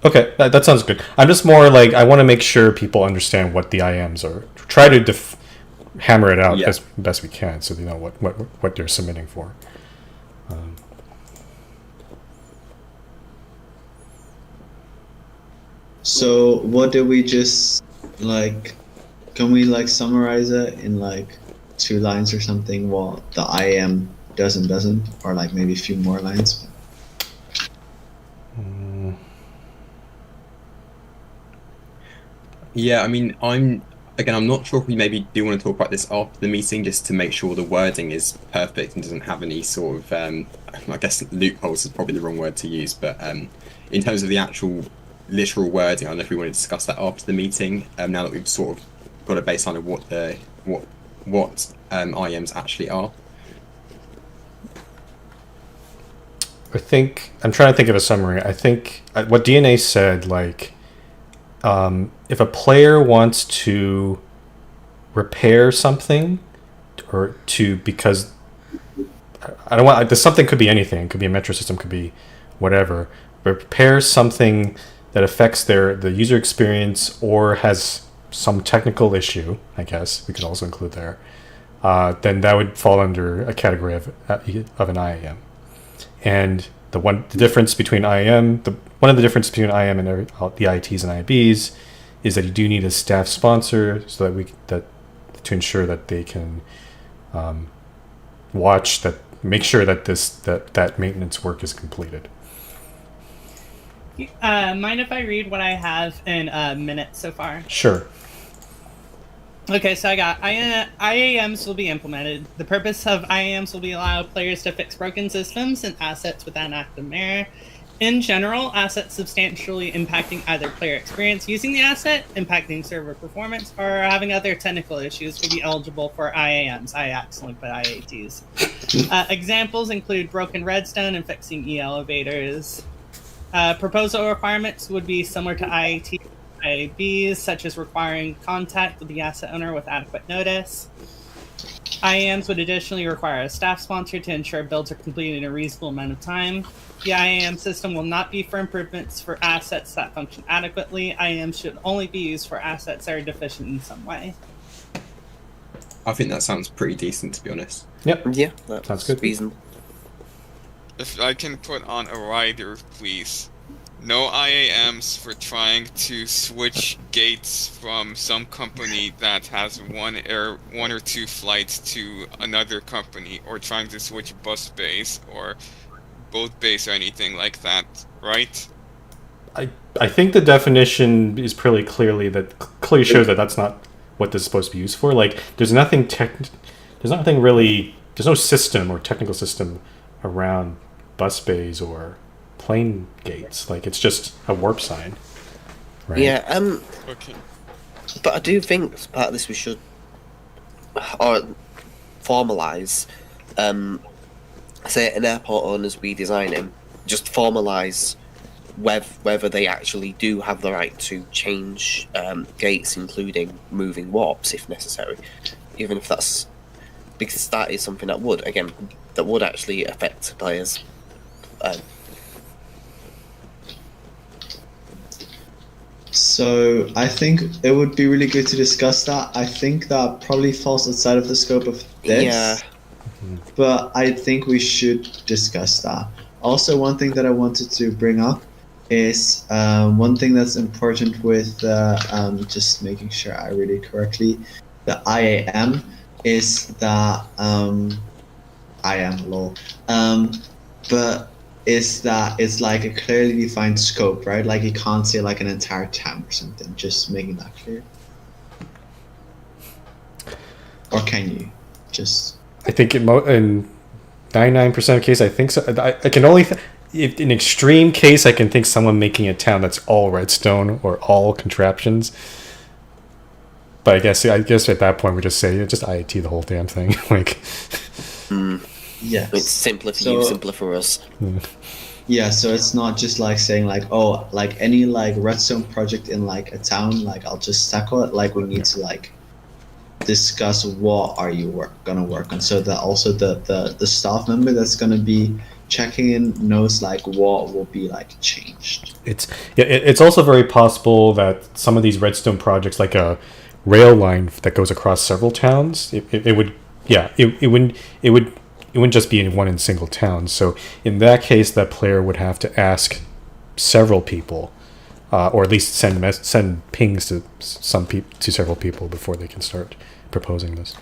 A: okay, that sounds good. I'm just more like I want to make sure people understand what the IAMs are. Try to hammer it out as best we can, so they know what they're submitting for.
D: So what do we just can we summarize it in 2 lines or something, what the IAM doesn't, or maybe a few more lines?
J: Yeah, I mean, I'm not sure if we maybe do want to talk about this after the meeting, just to make sure the wording is perfect and doesn't have any sort of I guess loopholes is probably the wrong word to use, but in terms of the actual literal wording, I don't know if we want to discuss that after the meeting. Now that we've sort of got a baseline of what IAMs actually are.
A: I think I'm trying to think of a summary. I think what DNA said, if a player wants to repair something, because I don't want, something could be anything. It could be a metro system, could be whatever. Repair something that affects the user experience or has some technical issue, I guess we could also include there, then that would fall under a category of an IAM. And the difference between IAM, one of the differences between IAM and the ITs and IBs is that you do need a staff sponsor so that to ensure that they can make sure that that maintenance work is completed.
F: Mind if I read what I have in a minute so far?
A: Sure.
F: Okay, so I got IAMs will be implemented. The purpose of IAMs will be allow players to fix broken systems and assets without an active error. In general, assets substantially impacting either player experience using the asset, impacting server performance, or having other technical issues will be eligible for IAMs. I accidentally put IATs. Examples include broken redstone and fixing e-elevators. Proposal requirements would be similar to IAT IABs, such as requiring contact with the asset owner with adequate notice. IAMs would additionally require a staff sponsor to ensure builds are completed in a reasonable amount of time. The IAM system will not be for improvements for assets that function adequately. IAMs should only be used for assets that are deficient in some way.
J: I think that sounds pretty decent, to be honest.
A: Yep.
B: Yeah, that
A: Sounds good.
B: reasonable.
E: If I can put on a rider, please. No IAMs for trying to switch gates from some company that has one or two flights to another company, or trying to switch bus bays or boat bays or anything like that, right?
A: I think the definition is pretty clearly shows that that's not what this is supposed to be used for. Like, there's no system or technical system around bus bays or plane gates. Like, it's just a warp sign, right?
B: Yeah,
E: Okay.
B: but I do think as part of this we should formalise, say an airport owners we design him, just formalise whether they actually do have the right to change gates, including moving warps if necessary, even if that's, because that is something that would actually affect players.
D: So I think it would be really good to discuss that. I think that probably falls outside of the scope of this.
B: Yeah.
D: But I think we should discuss that. Also, one thing that I wanted to bring up is one thing that's important with just making sure I read it correctly. The IAM is that but is that it's like a clearly defined scope, right? Like you can't say like an entire town or something. Just making that clear. Or can you? Just.
A: I think in 99% of cases, I think so. I can only, if in extreme case, I can think someone making a town that's all redstone or all contraptions. But I guess at that point we just say just IAT the whole damn thing. Like,
D: Yeah.
B: It's simpler for you, simpler for us.
D: Yeah, so it's not just like saying like, oh, like any like redstone project in like a town, like I'll just tackle it. Like we need to like discuss what are you gonna work on, so that also the staff member that's gonna be checking in knows like what will be like changed.
A: It's also very possible that some of these redstone projects, like a rail line that goes across several towns, it wouldn't just be in one single town. So in that case, that player would have to ask several people, or at least send pings to several people before they can start proposing this.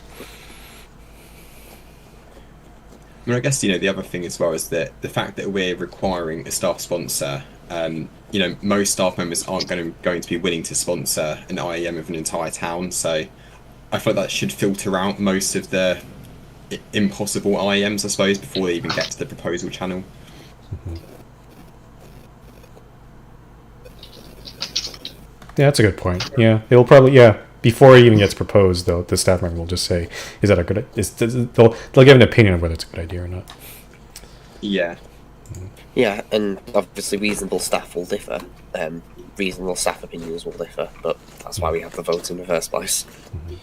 J: I mean, I guess, the other thing as well is that the fact that we're requiring a staff sponsor, most staff members aren't going to be willing to sponsor an IAM of an entire town. So I feel like that should filter out most of the impossible IAMs, I suppose, before they even get to the proposal channel.
A: Mm-hmm. Yeah, that's a good point. Yeah, they'll probably before it even gets proposed, though, the staff member will just say, "Is that a good?" They'll give an opinion of whether it's a good idea or not.
J: Yeah.
B: Yeah, and obviously reasonable staff will differ. Reasonable staff opinions will differ, but that's why we have the vote in the first place.
A: Mm-hmm.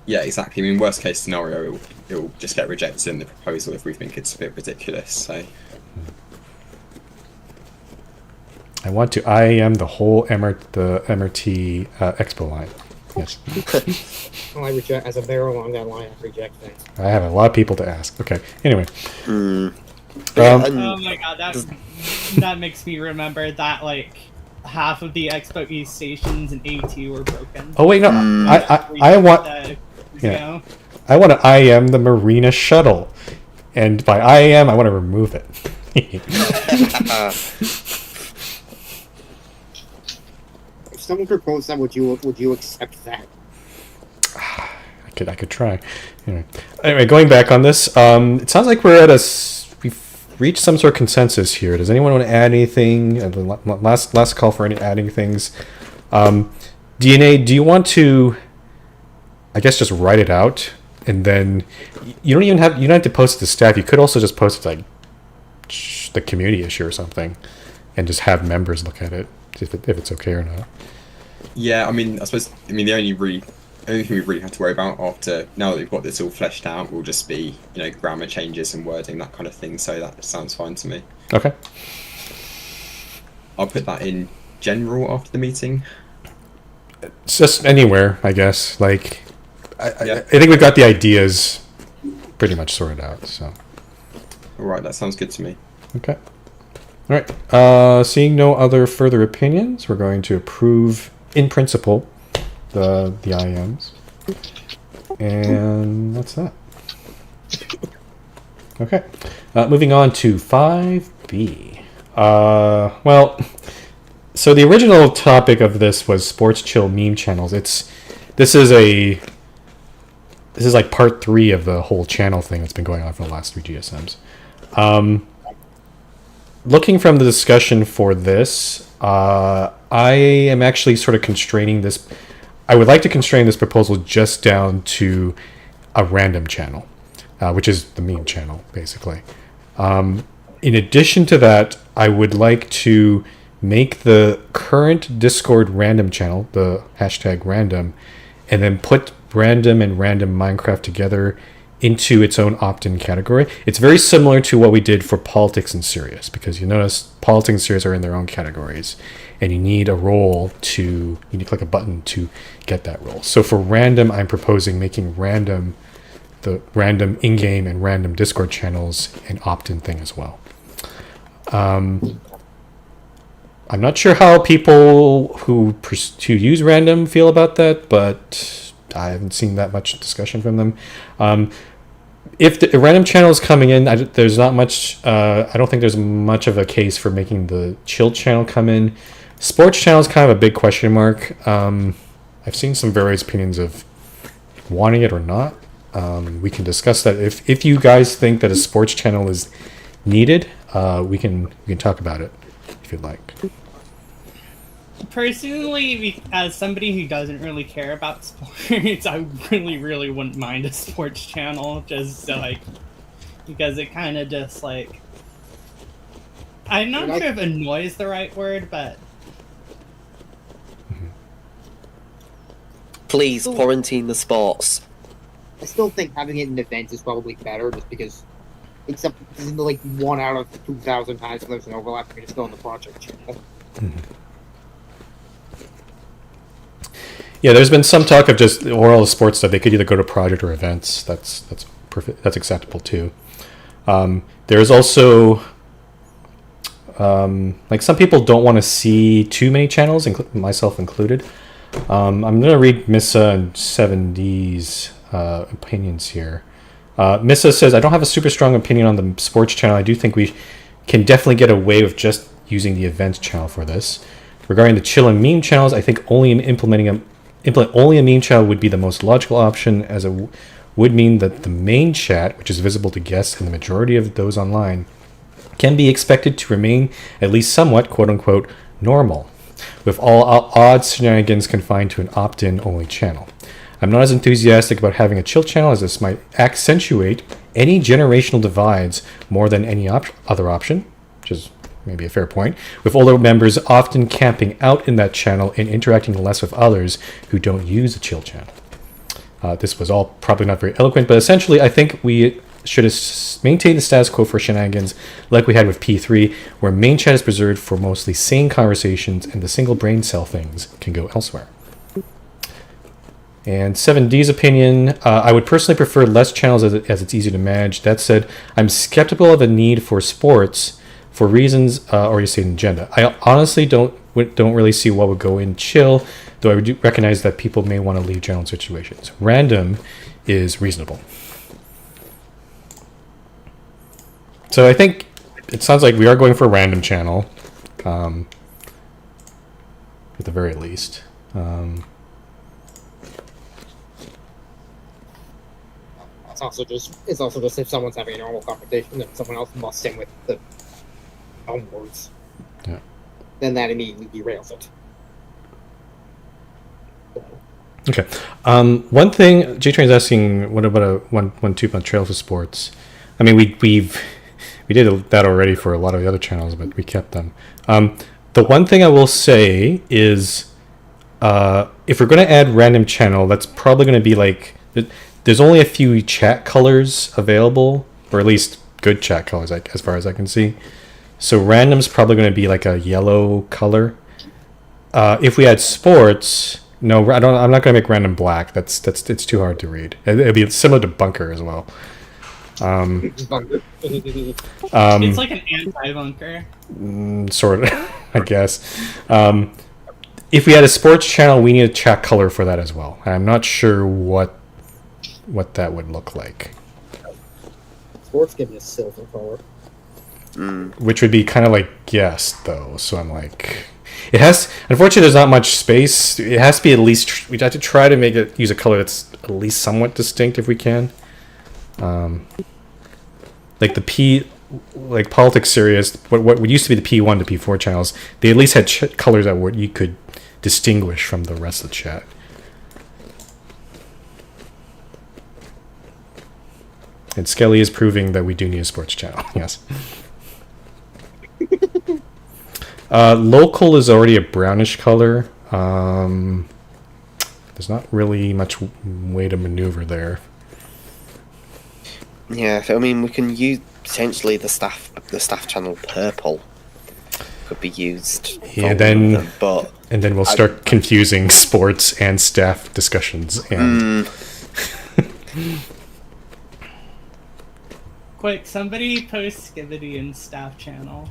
J: Yeah, exactly. I mean, worst case scenario, it'll just get rejected in the proposal if we think it's a bit ridiculous. So.
A: I want to IAM the whole MRT Expo line. Yes.
C: Well, I reject, as a bear along that line, I reject things.
A: I have a lot of people to ask. Okay. Anyway.
B: Yeah,
F: Oh my god, that makes me remember that like half of the Expo East stations in AT were broken.
A: Oh wait, no, I want.
F: Yeah.
A: I want to IM the Marina shuttle, and by IM I want to remove it.
C: If someone proposed that, would you accept that?
A: I could try. Anyway, going back on this, it sounds like we've reached some sort of consensus here. Does anyone want to add anything? Last call for adding things. DNA, do you want to, I guess, just write it out, and then you don't have to post it to staff. You could also just post it to like the community issue or something, and just have members look at it if it's okay or not.
J: Yeah, I mean, I suppose the only thing we really have to worry about after now that we've got this all fleshed out will just be grammar changes and wording, that kind of thing. So that sounds fine to me.
A: Okay.
J: I'll put that in general after the meeting.
A: It's just anywhere, I guess. Like, I think we've got the ideas pretty much sorted out. So.
J: All right, that sounds good to me.
A: Okay. All right. Seeing no other further opinions, we're going to approve in principle the IMs, and that's that. Okay. Moving on to 5B. Well, so the original topic of this was sports chill meme channels. This is like part 3 of the whole channel thing that's been going on for the last 3 GSMs. Looking from the discussion for this, I am actually sort of constraining this. I would like to constrain this proposal just down to a random channel, which is the meme channel, basically. In addition to that, I would like to make the current Discord random channel, the #random, and then put random and random Minecraft together into its own opt-in category. It's very similar to what we did for politics and serious, because you notice politics and serious are in their own categories, and you need a role you need to click a button to get that role. So for random, I'm proposing making random, the random in-game and random Discord channels an opt-in thing as well. I'm not sure how people who use random feel about that, but I haven't seen that much discussion from them. If the random channel is coming in, there's not much. I don't think there's much of a case for making the chill channel come in. Sports channel is kind of a big question mark. I've seen some various opinions of wanting it or not. We can discuss that. If you guys think that a sports channel is needed, we can talk about it if you'd like.
F: Personally, as somebody who doesn't really care about sports, I really wouldn't mind a sports channel, just because it kind of just I'm not sure if annoys is the right word, but
B: please quarantine the sports.
C: I still think having it in events is probably better, just because, except this is like 1 out of 2,000 times there's an overlap, you're just go on the project channel.
A: Yeah, there's been some talk of just oral sports stuff. They could either go to project or events. That's perfect. That's acceptable too. There's also some people don't want to see too many channels, myself included. I'm gonna read Missa and 7D's opinions here. Missa says, I don't have a super strong opinion on the sports channel. I do think we can definitely get away with just using the events channel for this. Regarding the chill and meme channels, I think only implement only a meme channel would be the most logical option, as it would mean that the main chat, which is visible to guests and the majority of those online, can be expected to remain at least somewhat quote-unquote normal, with all odd shenanigans confined to an opt-in only channel. I'm not as enthusiastic about having a chill channel, as this might accentuate any generational divides more than any other option, which is maybe a fair point, with older members often camping out in that channel and interacting less with others who don't use the chill channel. This was all probably not very eloquent, but essentially I think we should maintain the status quo for shenanigans like we had with P3, where main chat is preserved for mostly sane conversations and the single brain cell things can go elsewhere. And 7D's opinion, I would personally prefer less channels as it's easy to manage. That said, I'm skeptical of a need for sports for reasons already stated in agenda. I honestly don't really see what would go in chill, though I do recognize that people may want to leave general situations. Random is reasonable. So I think it sounds like we are going for a random channel, at the very least.
C: It's also just if someone's having a normal conversation and someone else busts in with the own words.
A: Yeah.
C: Then that immediately derails it.
A: Okay. One thing, J-Train's asking, what about a 1-2-month trail for sports? I mean, we did that already for a lot of the other channels, but we kept them. The one thing I will say is, if we're going to add random channel, that's probably going to be like, there's only a few chat colors available, or at least good chat colors, as far as I can see. So random's probably going to be like a yellow color. If we had sports, no, I'm not going to make random black. It's too hard to read. It'll be similar to bunker as well.
F: It's like an anti-bunker.
A: Sort of, I guess. If we had a sports channel, we need a chat color for that as well. I'm not sure what that would look like.
C: Sports give me a silver color.
A: Which would be kind of like guest, though. So I'm like, it has. Unfortunately, there's not much space. It has to be at least. We'd have to try to make it use a color that's at least somewhat distinct if we can. Like the P, like politics serious. What used to be the P1 to P4 channels, they at least had colors that you could distinguish from the rest of the chat. And Skelly is proving that we do need a sports channel. Yes. Local is already a brownish color. There's not really much way to maneuver there.
B: Yeah, I mean, we can use potentially the staff channel purple could be used.
A: Yeah, then we'll start confusing sports and staff discussions. And
F: Quick, somebody post Skibidi in staff channel.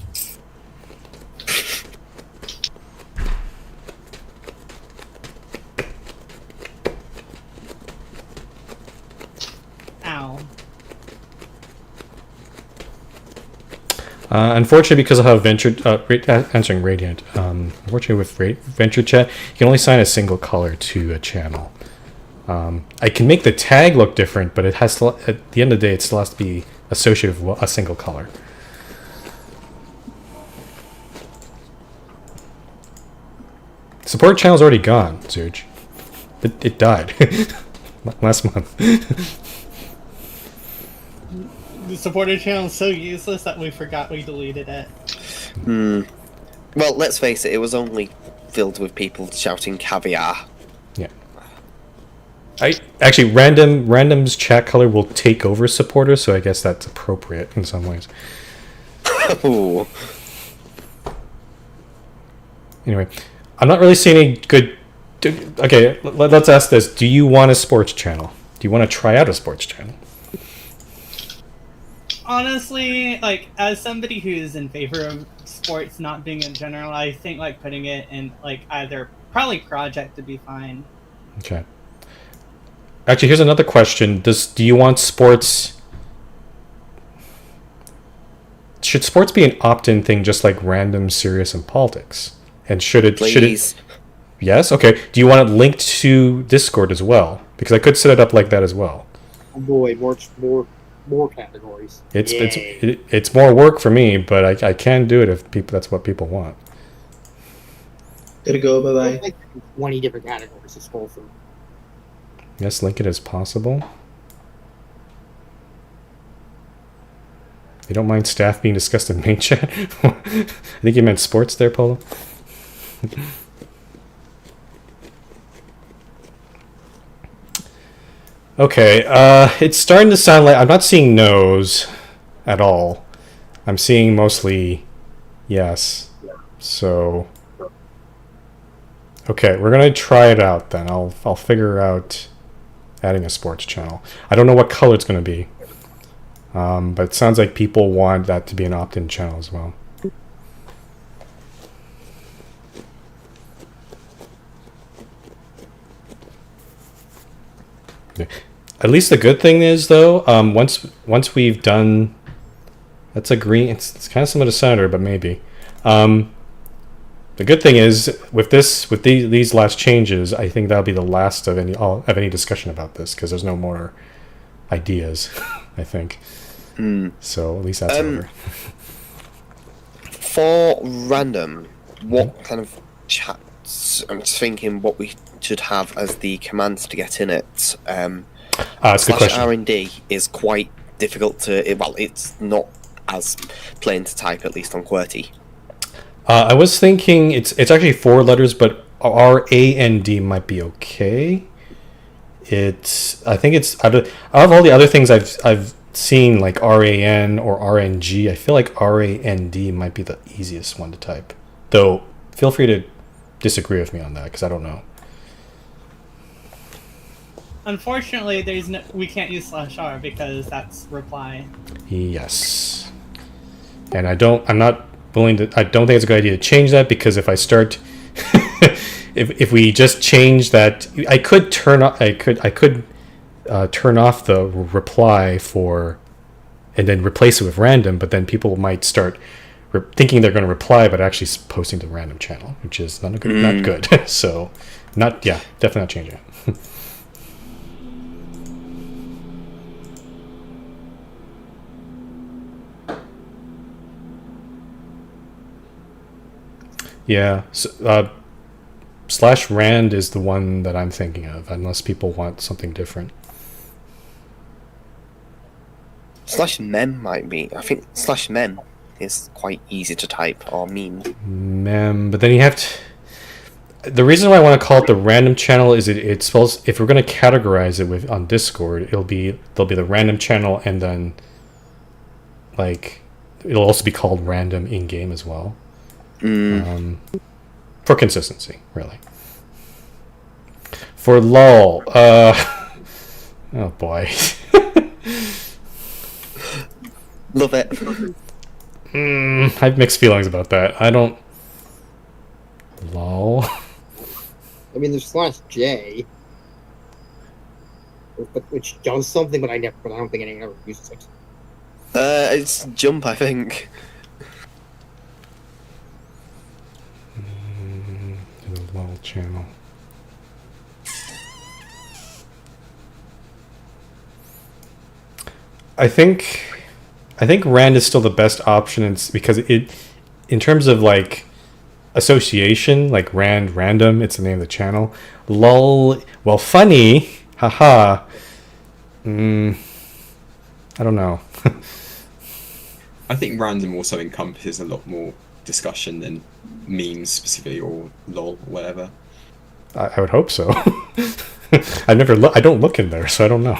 F: Ow.
A: Unfortunately, because of how Venture answering Radiant, unfortunately with Venture Chat, you can only assign a single color to a channel. I can make the tag look different, but it has to, at the end of the day, it still has to be associated with a single color. Support channel's already gone, Serge. It died last month.
F: The supporter channel is so useless that we forgot we deleted it.
B: Well, let's face it, it was only filled with people shouting caviar.
A: Yeah. Actually, random's chat color will take over supporter, so I guess that's appropriate in some ways.
B: Ooh.
A: Anyway, I'm not really seeing any good. Okay, let's ask this: do you want a sports channel? Do you want to try out a sports channel?
F: Honestly, like, as somebody who's in favor of sports not being in general, I think, like, putting it in, like, either probably project would be fine.
A: Okay. Actually, here's another question: do you want sports? Should sports be an opt-in thing, just like random, serious, and politics? And should it? Yes. Okay. Do you want it linked to Discord as well? Because I could set it up like that as well.
C: Oh boy, more categories.
A: It's more work for me, but I can do it if that's what people want.
D: Gotta go. Bye bye.
C: Like 20 different categories to scroll through.
A: Yes, link it as possible. You don't mind staff being discussed in main chat? I think you meant sports there, Polo. Okay, it's starting to sound like I'm not seeing no's at all. I'm seeing mostly yes. So Okay, we're gonna try it out then. I'll figure out adding a sports channel. I don't know what color it's gonna be, but it sounds like people want that to be an opt-in channel as well. Yeah. At least the good thing is though, once we've done, that's a green. It's kind of similar to Senator, but maybe. The good thing is with these last changes, I think that'll be the last of any discussion about this because there's no more ideas. I think. So at least that's over.
B: For random, what kind of chats? I'm just thinking what we should have as the commands to get in it.
A: It's a good question.
B: R&D is quite difficult to. Well, it's not as plain to type, at least on QWERTY.
A: I was thinking it's actually 4 letters, but R-A-N-D might be okay. I think it's out of all the other things I've seen, like R-A-N or R-N-G. I feel like R-A-N-D might be the easiest one to type. Though, feel free to disagree with me on that because I don't know.
F: Unfortunately, we can't use /r because that's reply.
A: Yes, and I don't think it's a good idea to change that because if I start, if we just change that, I could turn off the reply for, and then replace it with random. But then people might start thinking they're going to reply, but actually posting to the random channel, which is not good. So, definitely not changing it. Yeah, so, /rand is the one that I'm thinking of, unless people want something different.
B: /mem might be. I think /mem is quite easy to type, or meme.
A: Mem, but then you have to. The reason why I want to call it the random channel is it spells. If we're going to categorize it on Discord, there'll be the random channel, and then it'll also be called random in game as well. For consistency, really. For lol, oh boy.
B: Love it.
A: I have mixed feelings about that. I don't. Lol.
C: I mean, there's /J, which does something, but I don't think anyone ever uses it.
B: It's jump, I think.
A: The lol channel. I think rand is still the best option, because in terms of association, like random, it's the name of the channel. Lol, well, funny, haha. I don't know.
J: I think random also encompasses a lot more discussion than memes specifically, or lol, or whatever.
A: I would hope so. I don't look in there, so I don't know.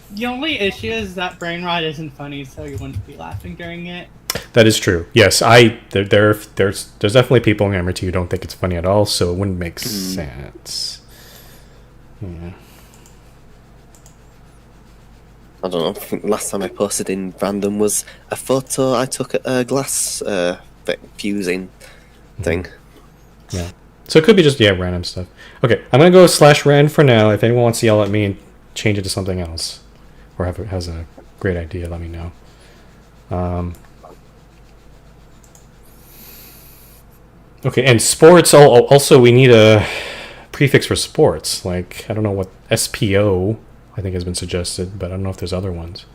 F: The only issue is that brain rot isn't funny, so you wouldn't be laughing during it.
A: That is true. Yes, there's definitely people in MRT who don't think it's funny at all, so it wouldn't make sense. Yeah.
B: I don't know. I think the last time I posted in random was a photo I took at a glass fusing thing.
A: Yeah. So it could be just random stuff. Okay, I'm gonna go /rand for now. If anyone wants to yell at me and change it to something else, or has a great idea, let me know. Okay, and sports. Also, we need a prefix for sports. I don't know what SPO I think has been suggested, but I don't know if there's other ones.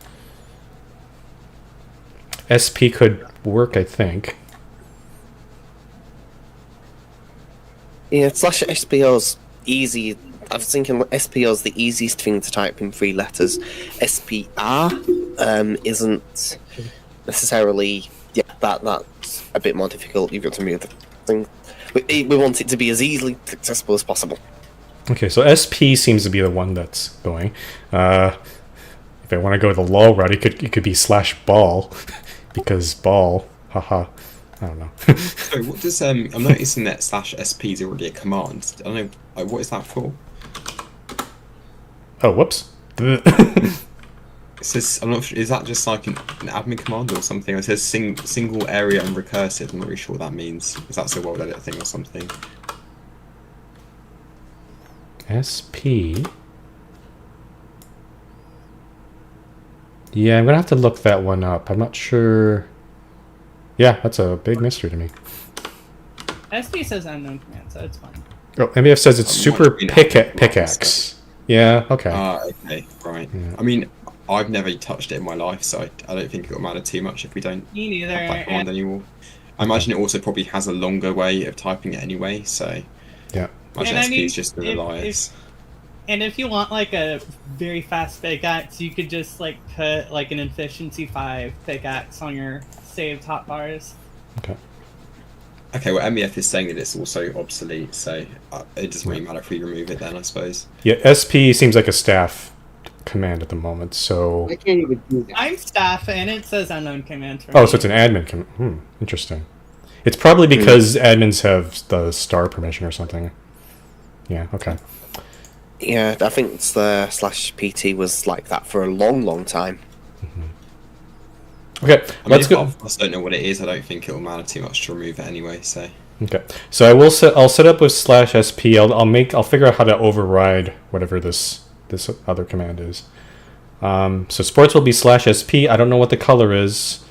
A: SP could work, I think.
B: Yeah, /SPO's easy. I was thinking SPO's the easiest thing to type in 3 letters. SPR isn't necessarily. Yeah, that's a bit more difficult. You've got to move the thing. We want it to be as easily accessible as possible.
A: Okay, so SP seems to be the one that's going. If I want to go the lol route, it could be /ball, because ball, haha. I don't know.
J: Sorry, what does I'm noticing that /sp is already a command. I don't know. What is that for?
A: Oh, whoops.
J: It says, I'm not sure, is that just like an admin command or something? It says single area and recursive. I'm not really sure what that means. Is that a world edit thing or something?
A: SP. Yeah, I'm gonna have to look that one up. I'm not sure. Yeah, that's a big mystery to me.
F: SP says unknown command, so it's fine.
A: Oh, MBF says it's super pickaxe. Yeah, okay.
J: Okay, right.
A: Yeah.
J: I mean, I've never touched it in my life, so I don't think it'll matter too much if we don't
F: Me neither.
J: have that command anymore. I imagine it also probably has a longer way of typing it anyway, so
A: Yeah.
J: I imagine
F: And I
J: SP
F: mean,
J: is just the reliance.
F: And if you want like a very fast pickaxe, you could just like put like an efficiency 5 pickaxe on your saved hotbars.
A: Okay.
J: Okay, well, MEF is saying that it's also obsolete, so it doesn't really matter if we remove it then, I suppose.
A: Yeah, SP seems like a staff command at the moment, so...
C: I can't even do that.
F: I'm staff, and it says unknown command for
A: Oh,
F: me.
A: so it's an admin command. Interesting. It's probably because admins have the star permission or something. Yeah, okay.
B: Yeah, I think it's the /PT was like that for a long, long time.
A: Okay,
J: I mean,
A: let's
J: if
A: go.
J: I don't know what it is, I don't think it'll matter too much to remove it anyway, so...
A: Okay, so I'll set up with /sp. I'll figure out how to override whatever this other command is. So sports will be /sp. I don't know what the color is.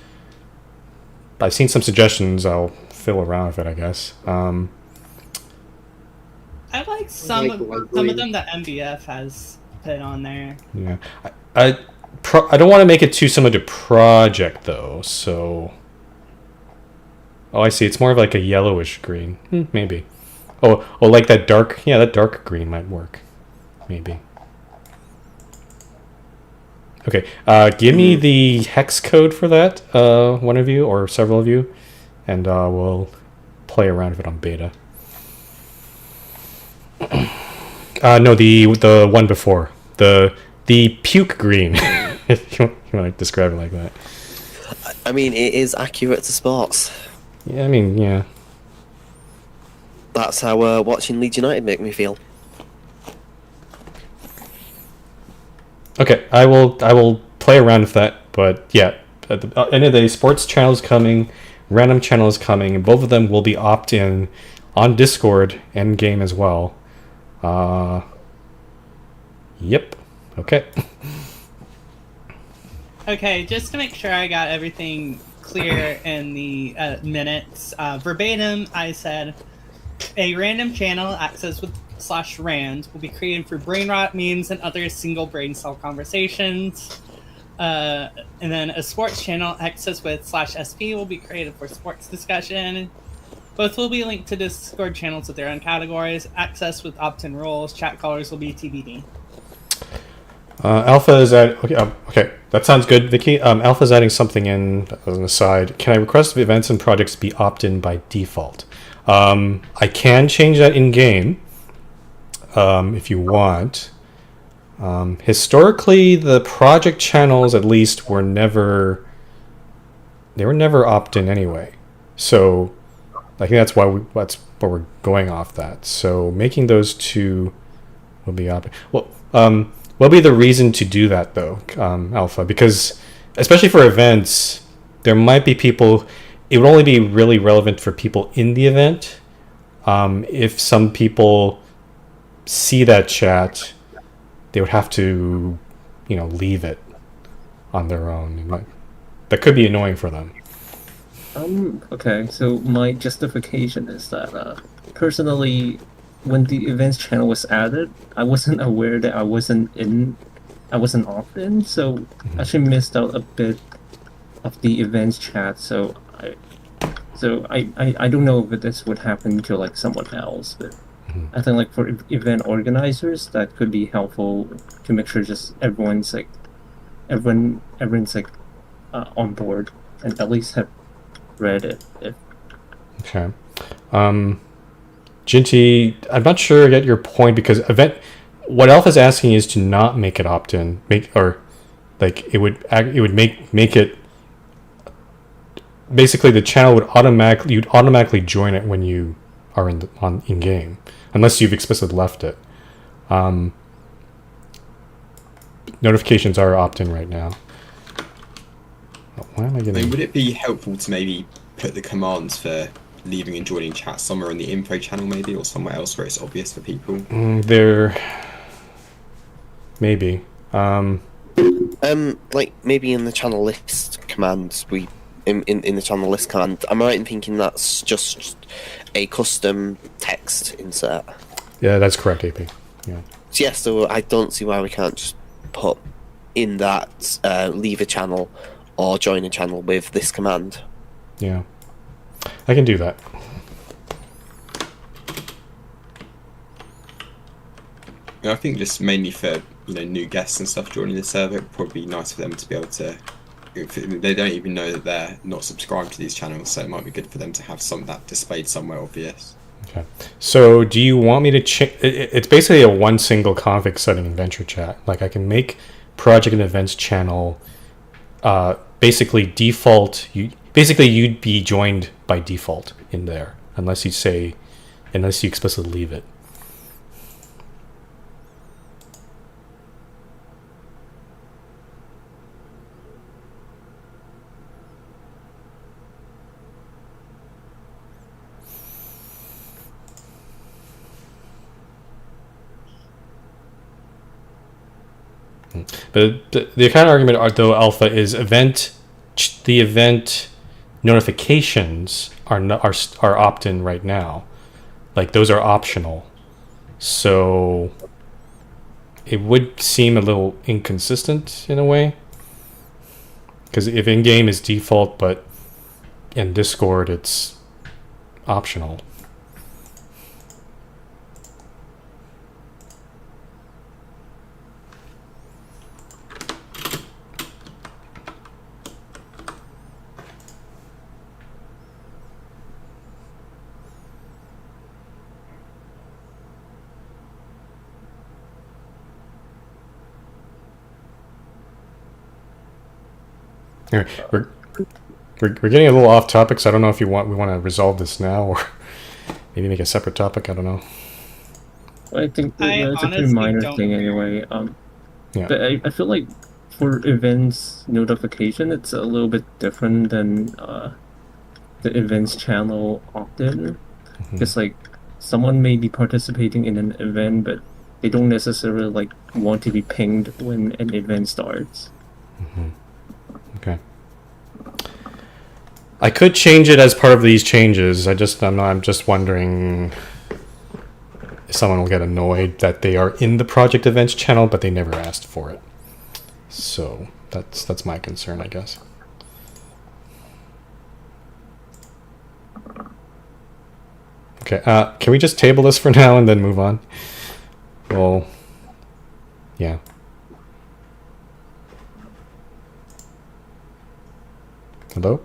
A: I've seen some suggestions. I'll fill around with it, I guess.
F: I like some
C: like
F: of
C: library.
F: them that MBF has put on there.
A: Yeah, I don't want to make it too similar to project though. So, oh, I see. It's more of like a yellowish green, maybe. Oh, like that dark. Yeah, that dark green might work, maybe. Okay, give me the hex code for that, one of you or several of you, and we'll play around with it on beta. No, the one before, the puke green, if you want to describe it like that.
B: I mean, it is accurate to sports.
A: Yeah, I mean, yeah.
B: That's how watching Leeds United make me feel.
A: Okay, I will play around with that, but yeah, at the end of the day, sports channel is coming, random channel is coming, and both of them will be opt-in on Discord and game as well. Yep. Okay.
F: Okay, just to make sure I got everything clear in the minutes, verbatim, I said a random channel accessed with /rand will be created for brain rot memes and other single brain cell conversations. And then a sports channel accessed with /sp will be created for sports discussion. Both will be linked to Discord channels with their own categories. Access with opt-in roles. Chat callers will be TBD.
A: Alpha is at okay. That sounds good, Vicky. Alpha is adding something in as an aside. Can I request events and projects be opt-in by default? I can change that in game if you want. Historically, the project channels at least were never opt-in anyway. So I think that's why that's what we're going off that. So making those two will be opt-in. Well, what'll be the reason to do that though, Alpha? Because especially for events, there might be people. It would only be really relevant for people in the event. If some people see that chat, they would have to, leave it on their own. That could be annoying for them.
I: Okay, so my justification is that personally, when the events channel was added, I wasn't aware that I wasn't opt-in, so I actually missed out a bit of the events chat. So I don't know if this would happen to like someone else, but I think like for event organizers, that could be helpful to make sure just everyone's on board and at least have read it.
A: Okay. Jinty, I'm not sure I get your point because what Alpha's asking is to not make it opt-in, it would make it basically the channel would automatically join it when you are in game, unless you've explicitly left it. Notifications are opt-in right now. Oh, why am I
J: I
A: getting?
J: mean, would it be helpful to maybe put the commands for leaving and joining chat somewhere in the info channel, maybe, or somewhere else where it's obvious for people?
A: There, maybe.
B: Like maybe in the channel list command, in the channel list command. Am I right in thinking that's just a custom text insert?
A: Yeah, that's correct, AP. Yeah.
B: Yeah, so I don't see why we can't just put in that leave a channel or join a channel with this command.
A: Yeah. I can do that.
J: I think just mainly for new guests and stuff joining the server, it'd probably be nice for them to be able to. If they don't even know that they're not subscribed to these channels, so it might be good for them to have some of that displayed somewhere obvious.
A: Okay. So do you want me to change? It's basically a one single config setting in Venture Chat. Like I can make project and events channel basically default. You'd be joined by default in there, unless you explicitly leave it. But the kind of argument, though, Alpha is the event notifications are opt-in right now. Like those are optional. So it would seem a little inconsistent in a way. Because if in-game is default, but in Discord it's optional. Anyway, we're getting a little off topic, so I don't know if we want to resolve this now or maybe make a separate topic. I don't know.
I: I think
F: I
I: it's a pretty
F: honestly
I: minor
F: don't
I: thing
F: care.
I: anyway.
A: Yeah.
I: But I feel like for events notification, it's a little bit different than the events channel opt-in. Because like someone may be participating in an event, but they don't necessarily like want to be pinged when an event starts.
A: Okay. I could change it as part of these changes. I'm just wondering if someone will get annoyed that they are in the project events channel, but they never asked for it. So that's my concern, I guess. Okay. Can we just table this for now and then move on? Well, yeah. Hello?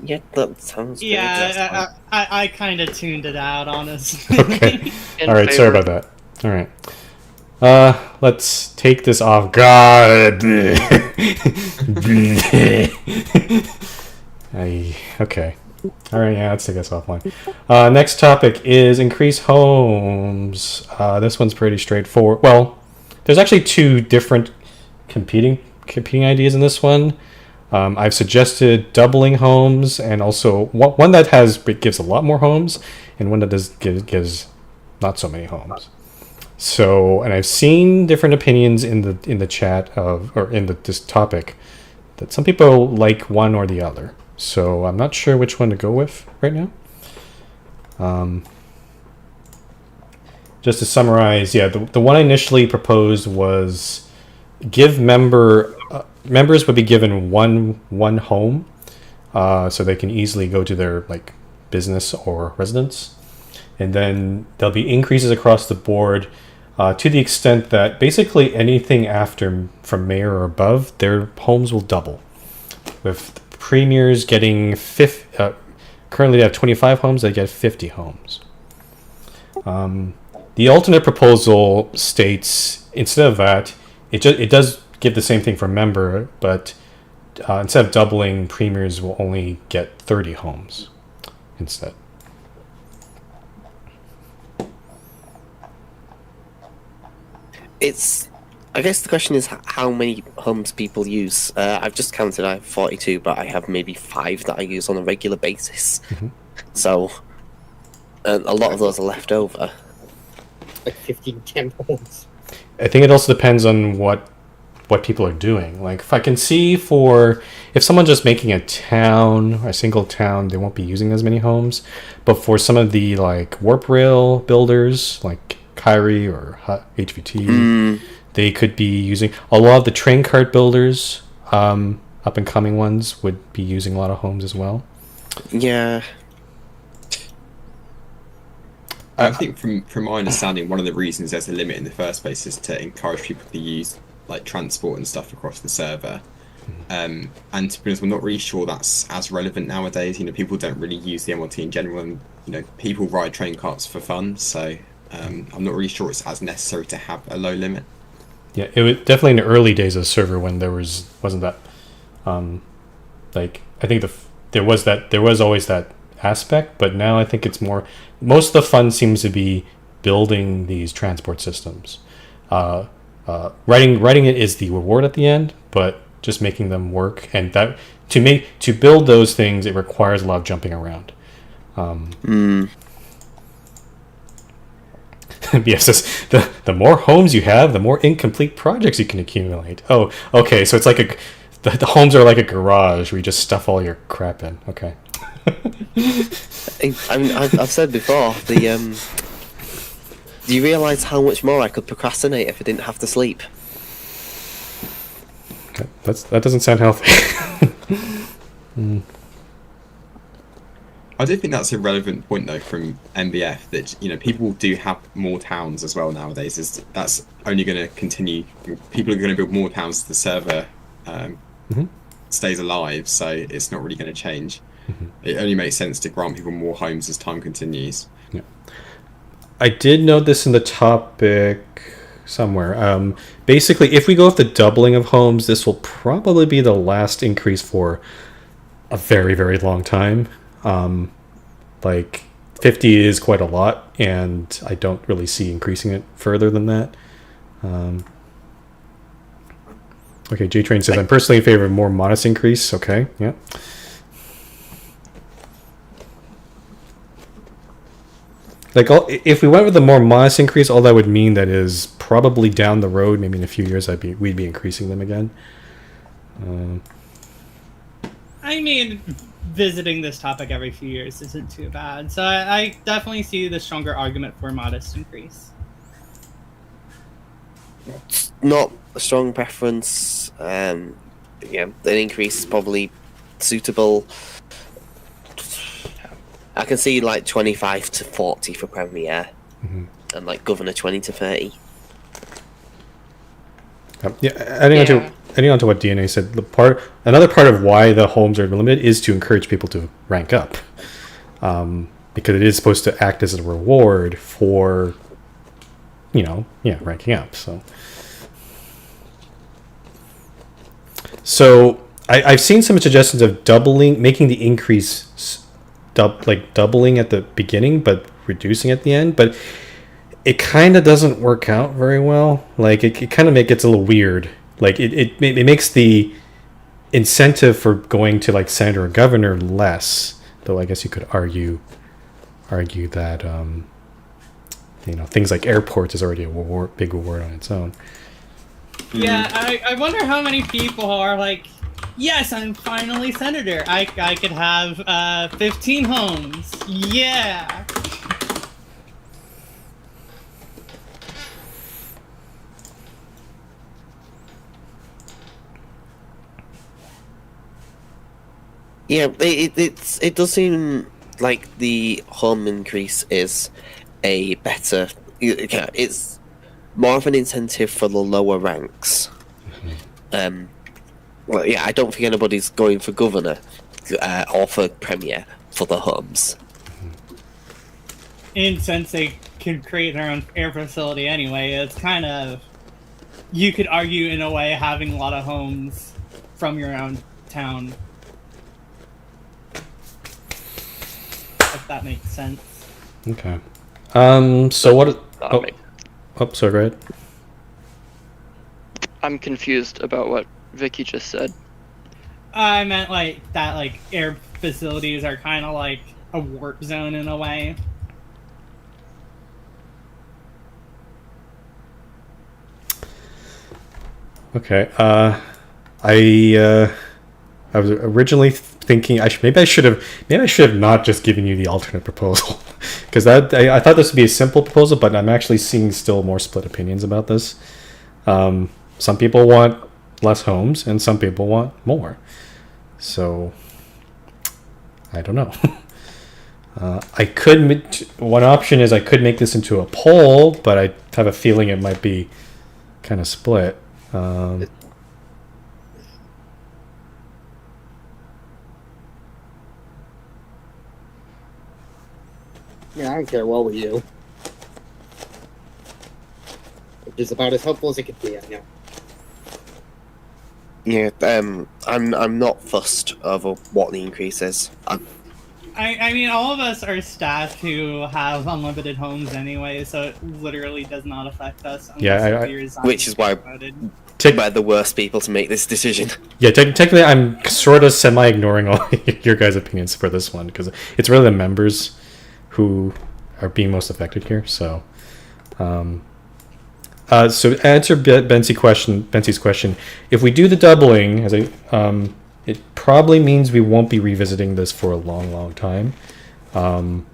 B: Yeah, that sounds good. That's
F: Yeah,
B: fine.
F: I kind of tuned it out, honestly.
A: Okay.
G: In
A: All right. Sorry
G: favor.
A: about that. All right. Let's take this off. God. Okay. All right. Yeah. Let's take this offline. Next topic is increase homes. This one's pretty straightforward. Well, there's actually two different competing ideas in this one. I've suggested doubling homes, and also one that gives a lot more homes, and one that gives not so many homes. So, and I've seen different opinions in the chat this topic, that some people like one or the other. So I'm not sure which one to go with right now. Just to summarize, yeah, the one I initially proposed was give members would be given one home, so they can easily go to their like business or residence, and then there'll be increases across the board to the extent that basically anything from mayor or above, their homes will double. With premiers getting currently they have 25 homes, they get 50 homes. The alternate proposal states instead of that, it does give the same thing for member, but instead of doubling, premiers will only get 30 homes instead.
B: I guess the question is how many homes people use. I've just counted. I have 42, but I have maybe 5 that I use on a regular basis. So a lot of those are left over.
C: Like 15 homes.
A: I think it also depends on what people are doing. Like, if I can see if someone's just making a single town, they won't be using as many homes. But for some of the like warp rail builders, like Kyrie or HVT, they could be using a lot of the train cart builders. Up and coming ones would be using a lot of homes as well.
B: Yeah.
J: I think from my understanding, one of the reasons there's a limit in the first place is to encourage people to use like transport and stuff across the server. And to be honest, we're not really sure that's as relevant nowadays. People don't really use the MRT in general, and people ride train carts for fun. So I'm not really sure it's as necessary to have a low limit.
A: Yeah, it was definitely in the early days of the server when there wasn't that. Like, I think there was always that aspect, but now I think it's more. Most of the fun seems to be building these transport systems. Writing it is the reward at the end, but just making them work, and that to build those things, it requires a lot of jumping around. Yes, the more homes you have, the more incomplete projects you can accumulate. Oh, okay, so it's like the homes are like a garage where you just stuff all your crap in. Okay.
B: I mean, I've said before, do you realise how much more I could procrastinate if I didn't have to sleep?
A: Okay, that doesn't sound healthy.
J: I do think that's a relevant point though from MBF that people do have more towns as well nowadays. That's only going to continue. People are going to build more towns as the server stays alive, so it's not really going to change. It only makes sense to grant people more homes as time continues.
A: Yeah. I did note this in the topic somewhere. Basically, if we go with the doubling of homes, this will probably be the last increase for a very, very long time. Like 50 is quite a lot, and I don't really see increasing it further than that. Okay, J-Train says, I'm personally in favor of a more modest increase. Okay, yeah. Like, if we went with a more modest increase, all that would mean that is probably down the road, maybe in a few years, we'd be increasing them again.
F: I mean, visiting this topic every few years isn't too bad. So I definitely see the stronger argument for a modest increase.
B: It's not a strong preference. Yeah, an increase is probably suitable. I can see like 25 to 40 for Premiere, and like Governor 20 to 30.
A: Adding on to what DNA said, another part of why the homes are limited is to encourage people to rank up, because it is supposed to act as a reward for, ranking up. So I've seen some suggestions of making the increase doubling at the beginning, but reducing at the end, but it kind of doesn't work out very well. Like it kind of gets a little weird. Like it makes the incentive for going to like senator or governor less. Though I guess you could argue that things like airports is already a big reward on its own.
F: Yeah, I wonder how many people are like, yes, I'm finally senator. I could have 15 homes. Yeah.
B: Yeah, it does seem like the home increase is a better. It's more of an incentive for the lower ranks. Well, yeah, I don't think anybody's going for governor or for premier for the homes.
F: And since they can create their own air facility anyway, it's kind of, you could argue in a way having a lot of homes from your own town. If that makes sense.
A: Okay. So what?
G: That'll
A: Oh,
G: make-
A: sorry. Go ahead.
G: I'm confused about what Vicky just said.
F: I meant like that, like air facilities are kind of like a warp zone in a way.
A: Okay. I was originally thinking maybe I should have not just given you the alternate proposal, because I thought this would be a simple proposal, but I'm actually seeing still more split opinions about this. Some people want less homes, and some people want more. So I don't know. One option is I could make this into a poll, but I have a feeling it might be kind of split.
C: Yeah, I don't care what we do. Which is about as helpful as it could be, I know.
B: Yeah, I'm not fussed over what the increase is.
F: I mean, all of us are staff who have unlimited homes anyway, so it literally does not affect us.
A: Yeah,
F: we resign
B: which is why
F: voted.
B: we're the worst people to make this decision.
A: Yeah, technically, I'm sort of semi-ignoring all your guys' opinions for this one, because it's really the members who are being most affected here. So, so to answer Bensie's question, if we do the doubling, it probably means we won't be revisiting this for a long time. For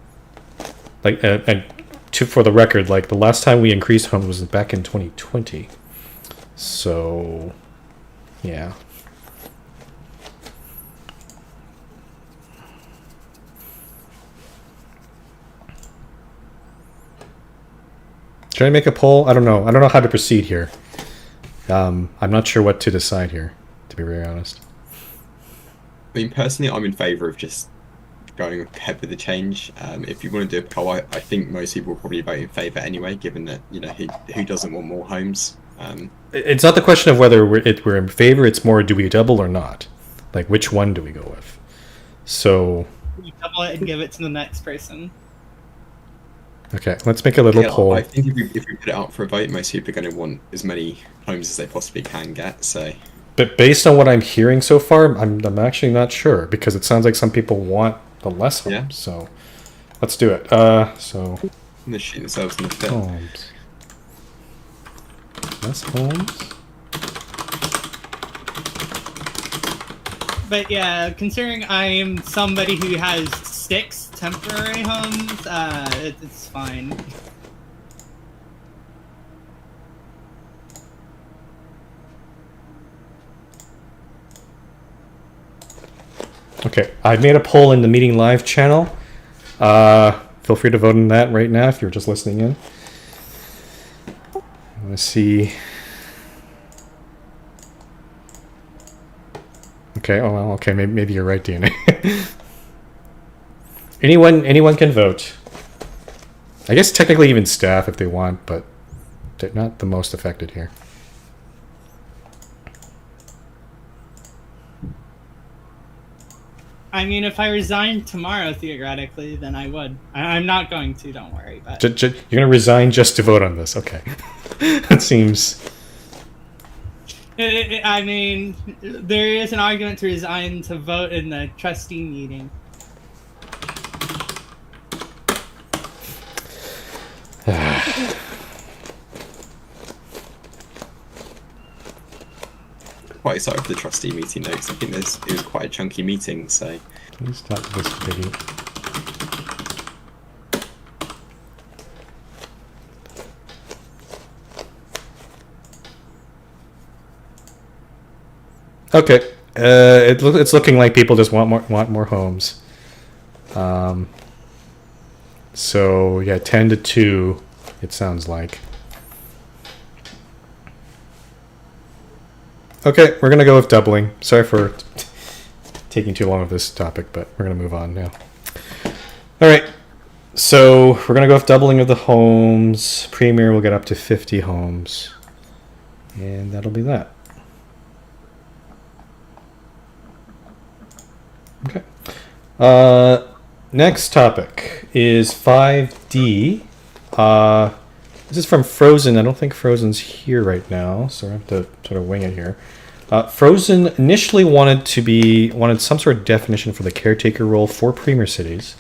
A: the record, like the last time we increased homes was back in 2020. So, yeah. Should I make a poll? I don't know. I don't know how to proceed here. I'm not sure what to decide here, to be very honest.
J: I mean, personally, I'm in favour of just going ahead with the change. If you want to do a poll, I think most people will probably vote in favour anyway, given that, you know, who doesn't want more homes?
A: It's not the question of whether we're in favour, it's more, do we double or not? Like, which one do we go with? So...
F: You double it and give it to the next person.
A: Okay, let's make a little poll.
J: I think if we put it out for a vote, most people are going to want as many homes as they possibly can get, so...
A: But based on what I'm hearing so far, I'm actually not sure, because it sounds like some people want the less homes.
J: Yeah.
A: So let's do it. So
J: They're shooting themselves in the foot.
A: homes. Less homes.
F: But yeah, considering I'm somebody who has 6 temporary homes, it's fine.
A: Okay, I made a poll in the meeting live channel. Feel free to vote on that right now if you're just listening in. I want to see. Okay. Oh well. Okay. Maybe you're right, DNA. Anyone can vote. I guess technically even staff if they want, but they're not the most affected here.
F: I mean, if I resigned tomorrow, theoretically, then I would. I'm not going to, don't worry. But
A: You're going to resign just to vote on this. Okay. That seems...
F: I mean, there is an argument to resign to vote in the trustee meeting.
J: Quite excited for the trustee meeting though, because I think it was quite a chunky meeting, so...
A: Please stop this video. Okay, it's looking like people just want more homes. So yeah, 10 to 2, it sounds like. Okay, we're gonna go with doubling. Sorry for taking too long with this topic, but we're gonna move on now. All right, so we're gonna go with doubling of the homes. Premier will get up to 50 homes, and that'll be that. Okay. Next topic is 5D. This is from Frozen. I don't think Frozen's here right now, so I have to sort of wing it here. Frozen initially wanted some sort of definition for the caretaker role for Premier Cities,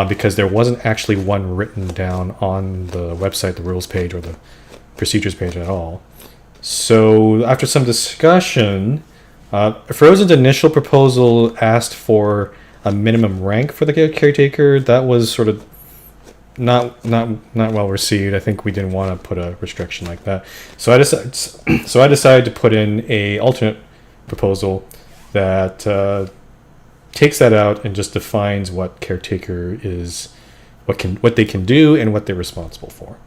A: because there wasn't actually one written down on the website, the rules page, or the procedures page at all. So after some discussion, Frozen's initial proposal asked for a minimum rank for the caretaker. That was sort of not well received. I think we didn't want to put a restriction like that. So I decided to put in a alternate proposal that takes that out and just defines what caretaker is, what they can do, and what they're responsible for.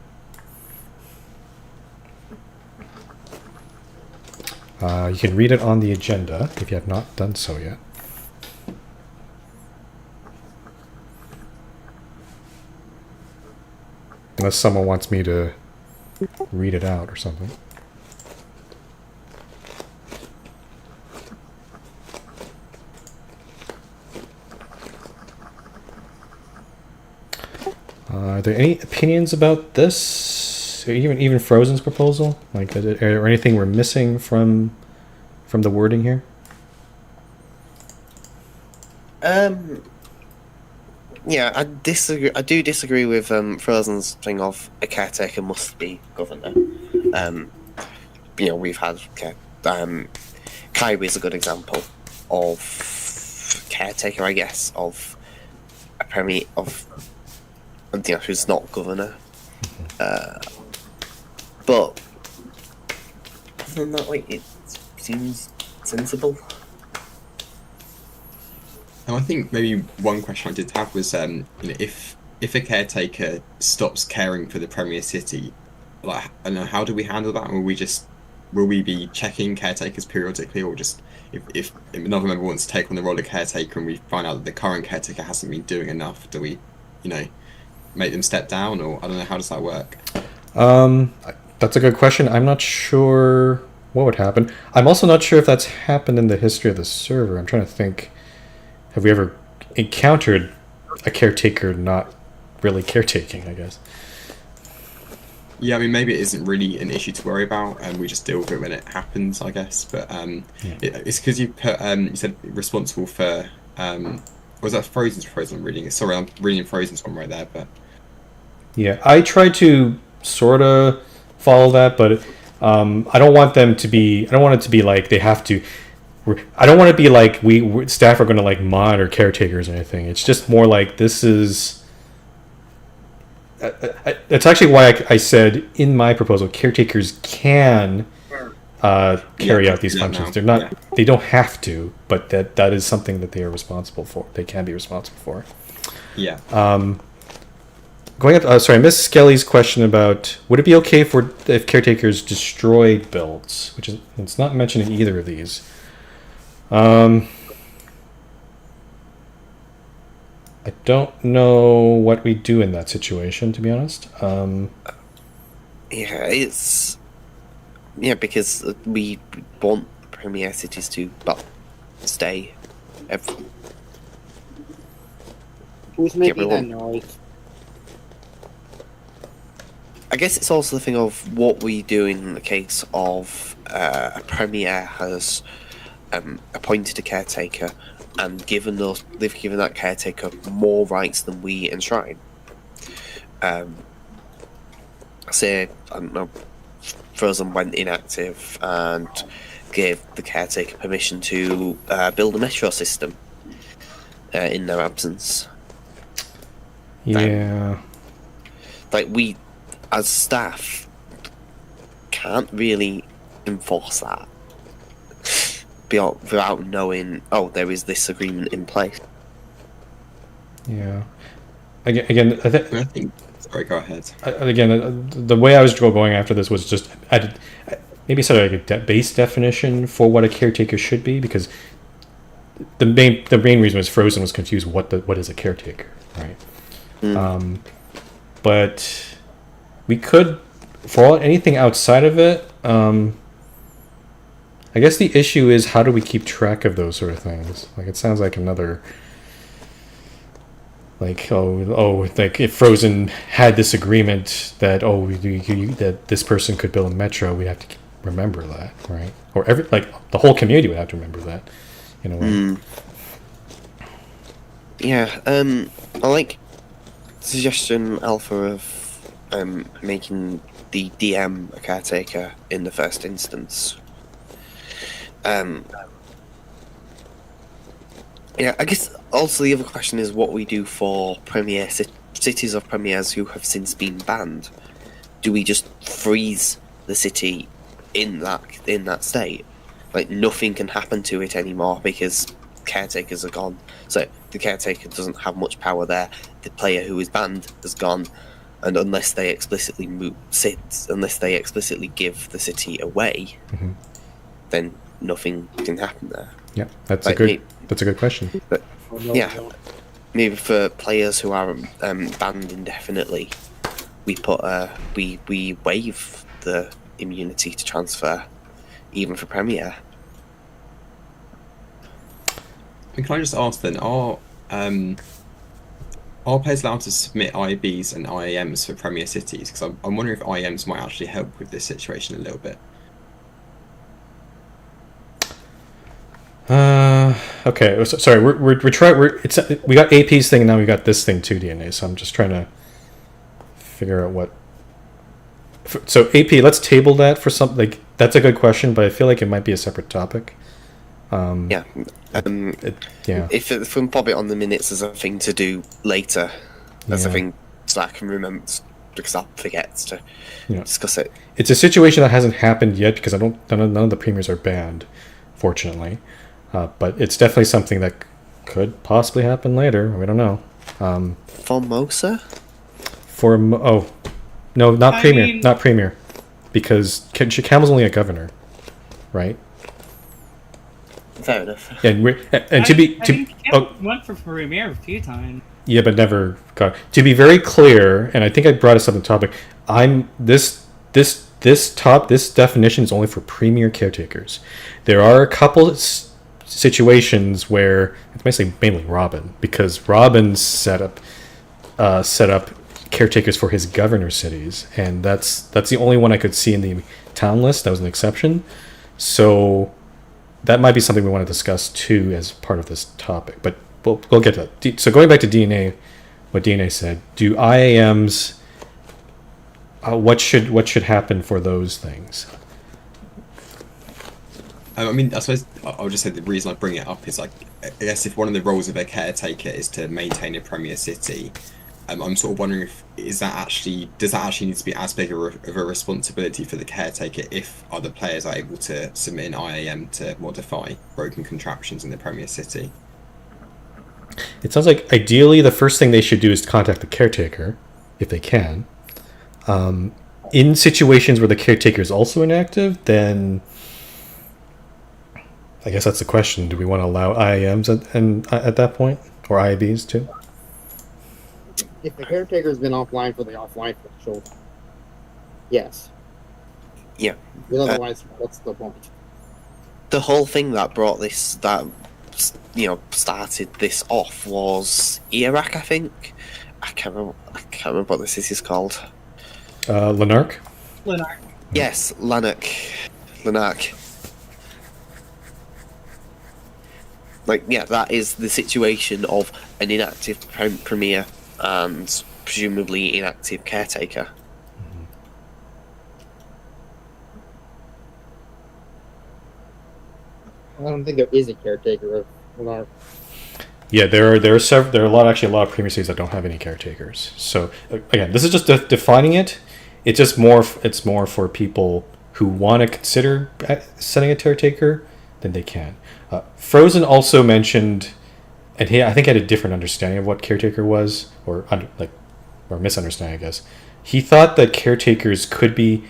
A: You can read it on the agenda if you have not done so yet. Unless someone wants me to read it out or something. Are there any opinions about this? Even Frozen's proposal? Like, is there anything we're missing from the wording here?
B: Yeah, I disagree. I do disagree with Frozen's thing of a caretaker must be governor. We've had Kaiwi is a good example of caretaker, I guess, of a premier who's not governor. But other than that, it seems sensible.
J: And I think maybe one question I did have was, if a caretaker stops caring for the Premier City, like, I don't know, how do we handle that? Will we be checking caretakers periodically, or just if another member wants to take on the role of caretaker and we find out that the current caretaker hasn't been doing enough, do we, make them step down, or I don't know, how does that work?
A: That's a good question. I'm not sure what would happen. I'm also not sure if that's happened in the history of the server. I'm trying to think. Have we ever encountered a caretaker not really caretaking, I guess?
J: Yeah, I mean, maybe it isn't really an issue to worry about, and we just deal with it when it happens, I guess. But it's because you put, you said responsible for, was that Frozen I'm reading? Sorry, I'm reading Frozen's one right there, but...
A: Yeah, I try to sort of follow that, but I don't want it to be like they have to... I don't want to be like staff are going to like monitor caretakers or anything. It's just more like this is. That's actually why I said in my proposal, caretakers can carry out these functions. They're not. They don't have to, but that is something that they are responsible for. They can be responsible for.
J: Yeah.
A: Going up. Sorry, Miss Skelly's question about would it be okay if caretakers destroyed builds, which is it's not mentioned in either of these. I don't know what we do in that situation, to be honest.
B: Because we want Premier Cities to stay.
C: Who's making that noise?
B: I guess it's also the thing of what we do in the case of a Premier has appointed a caretaker and they've given that caretaker more rights than we enshrine. Say, I don't know, Frozen went inactive and gave the caretaker permission to build a metro system in their absence.
A: Yeah.
B: We, as staff, can't really enforce that without knowing, there is this agreement in place.
A: Yeah. Again, I
J: think. Sorry, go ahead.
A: Again, the way I was going after this was just maybe sort of like a base definition for what a caretaker should be, because the main reason was Frozen was confused what is a caretaker, right? But we could, for anything outside of it, I guess the issue is how do we keep track of those sort of things? Like it sounds like another. Like like if Frozen had this agreement that that this person could build a metro, we have to remember that, right? Or the whole community would have to remember that, in a way.
B: Yeah. I like suggestion Alpha of making the DM a caretaker in the first instance. Yeah, I guess also the other question is what we do for premier cities of premiers who have since been banned. Do we just freeze the city in that state? Like nothing can happen to it anymore because caretakers are gone. So the caretaker doesn't have much power there. The player who is banned has gone, and unless they explicitly give the city away, then nothing can happen there.
A: Yeah, that's a good question.
B: But, yeah, maybe for players who are banned indefinitely, we waive the immunity to transfer, even for Premier.
J: And can I just ask then, are players allowed to submit IBs and IAMs for Premier Cities? Because I'm wondering if IAMs might actually help with this situation a little bit.
A: Okay. Sorry, we got AP's thing and now we got this thing too, DNA. So I'm just trying to figure out what. So AP, let's table that for something. Like that's a good question, but I feel like it might be a separate topic.
B: Yeah. If we can pop it on the minutes as a thing to do later, as a thing so I can remember, because I'll forget to discuss it.
A: It's a situation that hasn't happened yet because none of the premiers are banned, fortunately. But it's definitely something that could possibly happen later. We don't know.
B: Formosa?
A: No, not premier, not premier, because Camel's only a governor, right?
B: Fair enough.
A: And
F: went for premier a few times.
A: Yeah, but never got. To be very clear, and I think I brought us up on the topic. This definition is only for premier caretakers. There are a couple situations where it's basically mainly Robin, because Robin set up caretakers for his governor cities, and that's the only one I could see in the town list. That was an exception. So that might be something we want to discuss too as part of this topic, but we'll get to that. So going back to DNA, what DNA said, do IAMs, what should happen for those things?
J: I mean, I suppose I'll just say the reason I bring it up is, like, I guess if one of the roles of a caretaker is to maintain a premier city, I'm sort of wondering does that actually need to be as big of a responsibility for the caretaker if other players are able to submit an IAM to modify broken contraptions in the premier city?
A: It sounds like ideally the first thing they should do is contact the caretaker, if they can. In situations where the caretaker is also inactive, then I guess that's the question. Do we want to allow IAMs at that point? Or IABs too?
C: If the caretaker's been offline for the threshold, yes.
B: Yeah.
C: But otherwise, what's the point?
B: The whole thing that started this off was Iraq, I think. I can't remember what the city's called.
A: Lanark?
F: Lanark.
B: Yes, Lanark. Like, yeah, that is the situation of an inactive premier and presumably inactive caretaker.
C: I don't think there is a caretaker of Lanark.
A: Yeah, there are a lot of premier cities that don't have any caretakers. So again, this is just defining it. It's more for people who want to consider setting a caretaker, then they can. Frozen also mentioned, and I think had a different understanding of what caretaker was, or misunderstanding, I guess. He thought that caretakers could be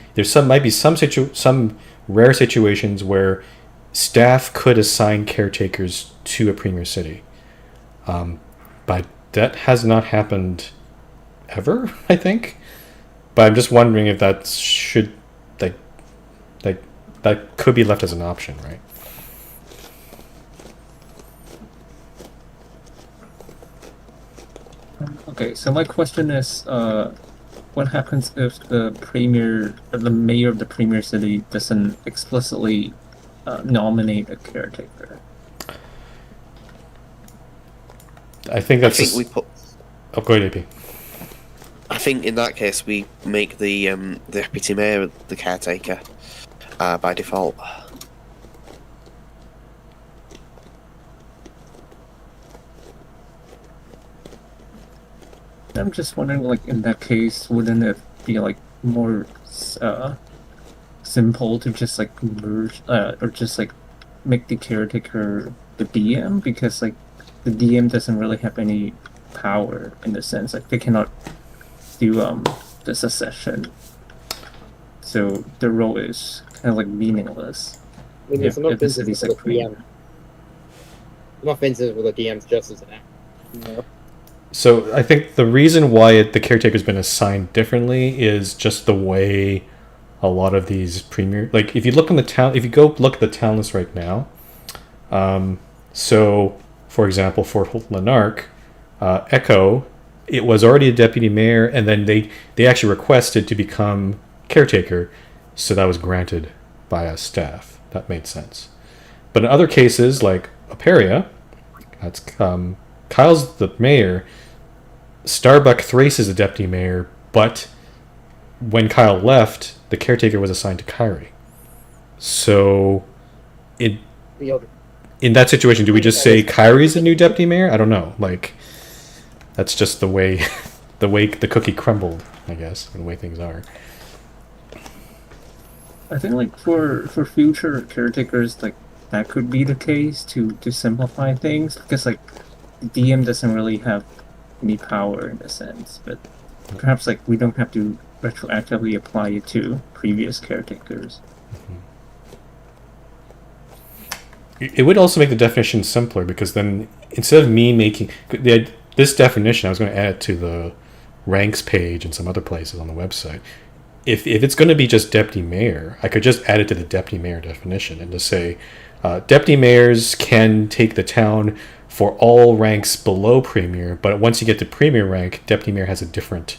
A: might be some rare situations where staff could assign caretakers to a premier city, but that has not happened ever, I think. But I'm just wondering if that should that could be left as an option, right?
I: Okay, so my question is, what happens if the premier, or the mayor of the premier city doesn't explicitly nominate a caretaker?
A: I think
B: I
A: that's.
B: think we put.
A: Oh, go ahead, AP.
B: I think in that case we make the deputy mayor the caretaker by default.
I: I'm just wondering, like, in that case, wouldn't it be like more simple to just like merge, or just like make the caretaker the DM, because like the DM doesn't really have any power in the sense like they cannot do the succession, so the role is kind of like meaningless.
C: I mean, there's
I: If-
C: enough
I: if the
C: instances
I: city's
C: with
I: like
C: the DM. Enough instances where the DM's just as an actor. You know?
A: So I think the reason why the caretaker's been assigned differently is just the way a lot of these premier, like if you look in the town, if you go look at the town list right now, so for example, Fort Lanark, Echo, it was already a deputy mayor, and then they actually requested to become caretaker, so that was granted by us staff. That made sense. But in other cases, like Aperia, that's Kyle's the mayor. Starbuck Thrace is the deputy mayor, but when Kyle left, the caretaker was assigned to Kyrie. So, in that situation, do we just say Kyrie's the new deputy mayor? I don't know. Like, that's just the way the cookie crumbled, I guess, and the way things are.
I: I think like for future caretakers, like that could be the case to simplify things, because like the DM doesn't really have any power in a sense, but perhaps like we don't have to retroactively apply it to previous caretakers.
A: It would also make the definition simpler, because then instead of me making this definition, I was going to add it to the ranks page and some other places on the website. If it's going to be just deputy mayor, I could just add it to the deputy mayor definition and just say deputy mayors can take the town for all ranks below premier, but once you get to premier rank, deputy mayor has a different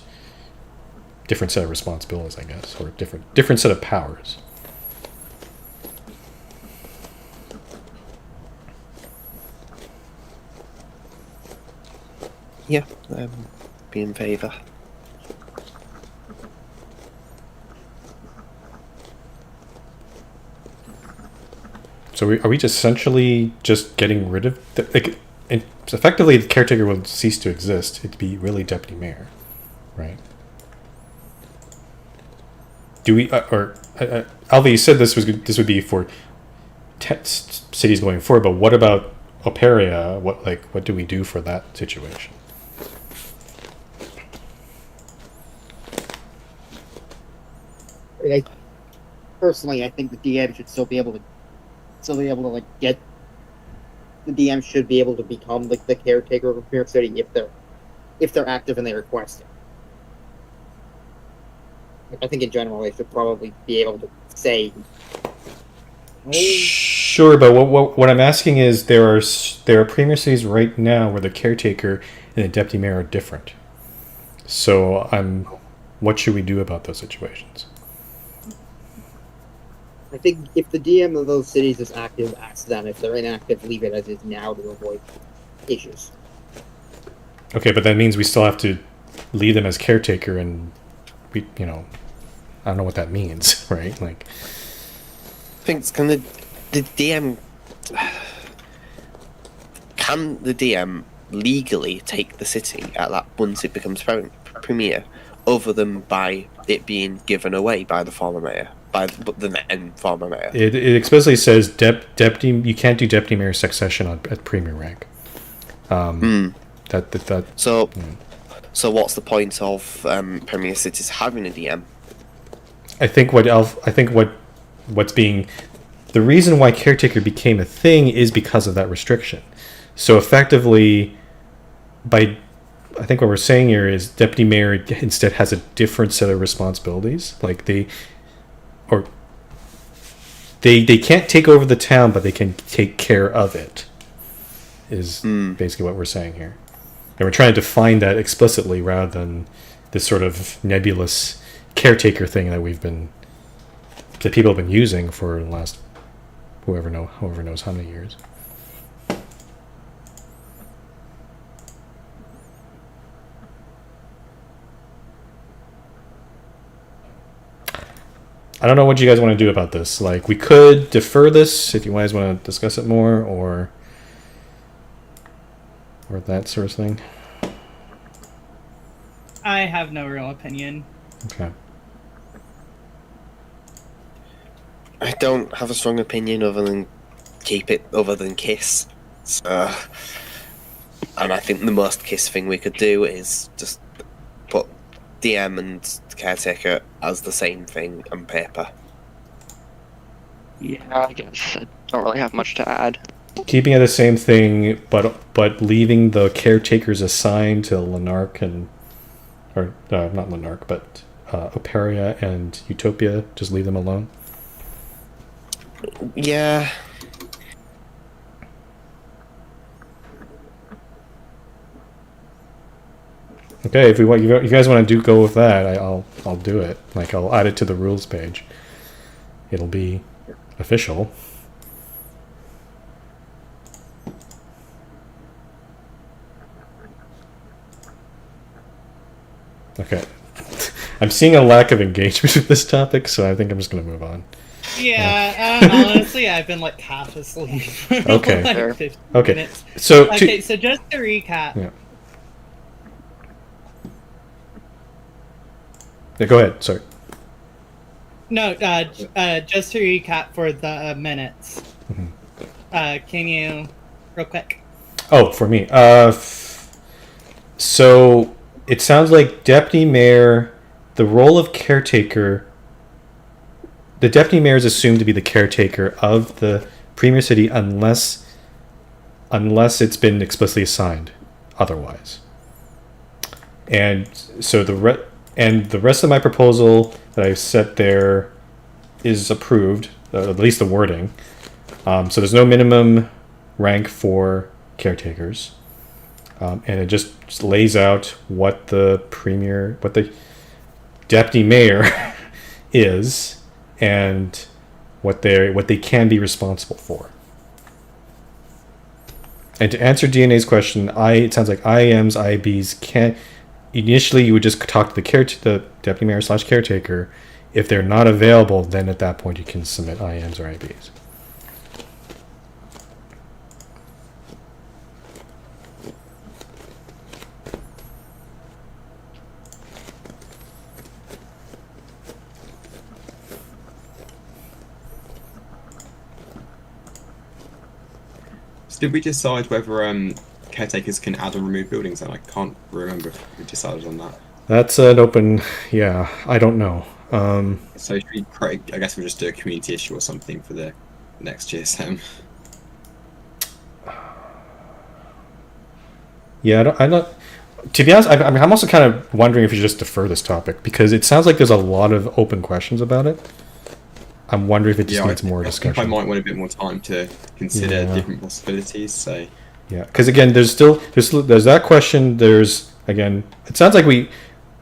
A: set of responsibilities, I guess, or different set of powers.
B: Yeah, be in favour.
A: So are we just essentially just getting rid of effectively the caretaker will cease to exist. It'd be really deputy mayor, right? Do we Alva? You said this would be for cities going forward, but what about Operia? What do we do for that situation?
C: Personally, I think the DM should still be able to like get. The DM should be able to become like the caretaker of a Premier City if they're active and they request it. Like, I think in general they should probably be able to say.
A: Sure, but what I'm asking is there are premier cities right now where the caretaker and the deputy mayor are different. So what should we do about those situations?
C: I think if the DM of those cities is active, ask them. If they're inactive, leave it as is now to avoid issues.
A: Okay, but that means we still have to leave them as caretaker, and I don't know what that means, right? Like,
B: I think it's gonna the DM. Can the DM legally take the city at that once it becomes premier, other than by it being given away by the former mayor? By the former mayor.
A: It explicitly says deputy. You can't do deputy mayor succession at premier rank. That.
B: So what's the point of premier cities having a DM?
A: I think what's being the reason why caretaker became a thing is because of that restriction. So effectively, I think what we're saying here is deputy mayor instead has a different set of responsibilities, they can't take over the town, but they can take care of it. Is basically what we're saying here, and we're trying to define that explicitly rather than this sort of nebulous caretaker thing that people have been using for the last however knows how many years. I don't know what you guys want to do about this. Like, we could defer this if you guys want to discuss it more, or that sort of thing.
F: I have no real opinion.
A: Okay.
B: I don't have a strong opinion other than Kiss. So, and I think the most Kiss thing we could do is just put DM and Caretaker as the same thing on paper.
G: Yeah, I guess I don't really have much to add.
A: Keeping it the same thing, but leaving the caretakers assigned to Lanark not Lanark, but Operia and Utopia. Just leave them alone.
B: Yeah.
A: Okay, if you guys want to go with that, I'll do it. Like, I'll add it to the rules page. It'll be official. Okay. I'm seeing a lack of engagement with this topic, so I think I'm just going to move on.
F: Yeah, honestly, I've been like half asleep.
A: Okay.
F: Like 15
A: Okay.
F: minutes.
A: So
F: so just to recap.
A: Yeah, go ahead. Sorry.
F: No, just to recap for the minutes. Can you, real quick?
A: Oh, for me. So it sounds like deputy mayor, the role of caretaker. The deputy mayor is assumed to be the caretaker of the premier city unless it's been explicitly assigned otherwise. And so the rest of my proposal that I set there is approved, at least the wording. So there's no minimum rank for caretakers, and it just lays out what the deputy mayor is and what they can be responsible for. And to answer DNA's question, it sounds like IAMs, IABs can't. Initially, you would just talk to the deputy mayor / caretaker. If they're not available, then at that point you can submit IAMs or IABs.
J: So did we decide whether caretakers can add or remove buildings? And I can't remember if we decided on that.
A: That's an open. Yeah, I don't know.
J: So should we create, I guess we'll just do a community issue or something for the next GSM.
A: Yeah, I'm not. To be honest, I'm also kind of wondering if you should just defer this topic because it sounds like there's a lot of open questions about it. I'm wondering if it just needs more discussion.
J: I think I might want a bit more time to consider different possibilities. So
A: yeah, because again, there's that question. There's again, it sounds like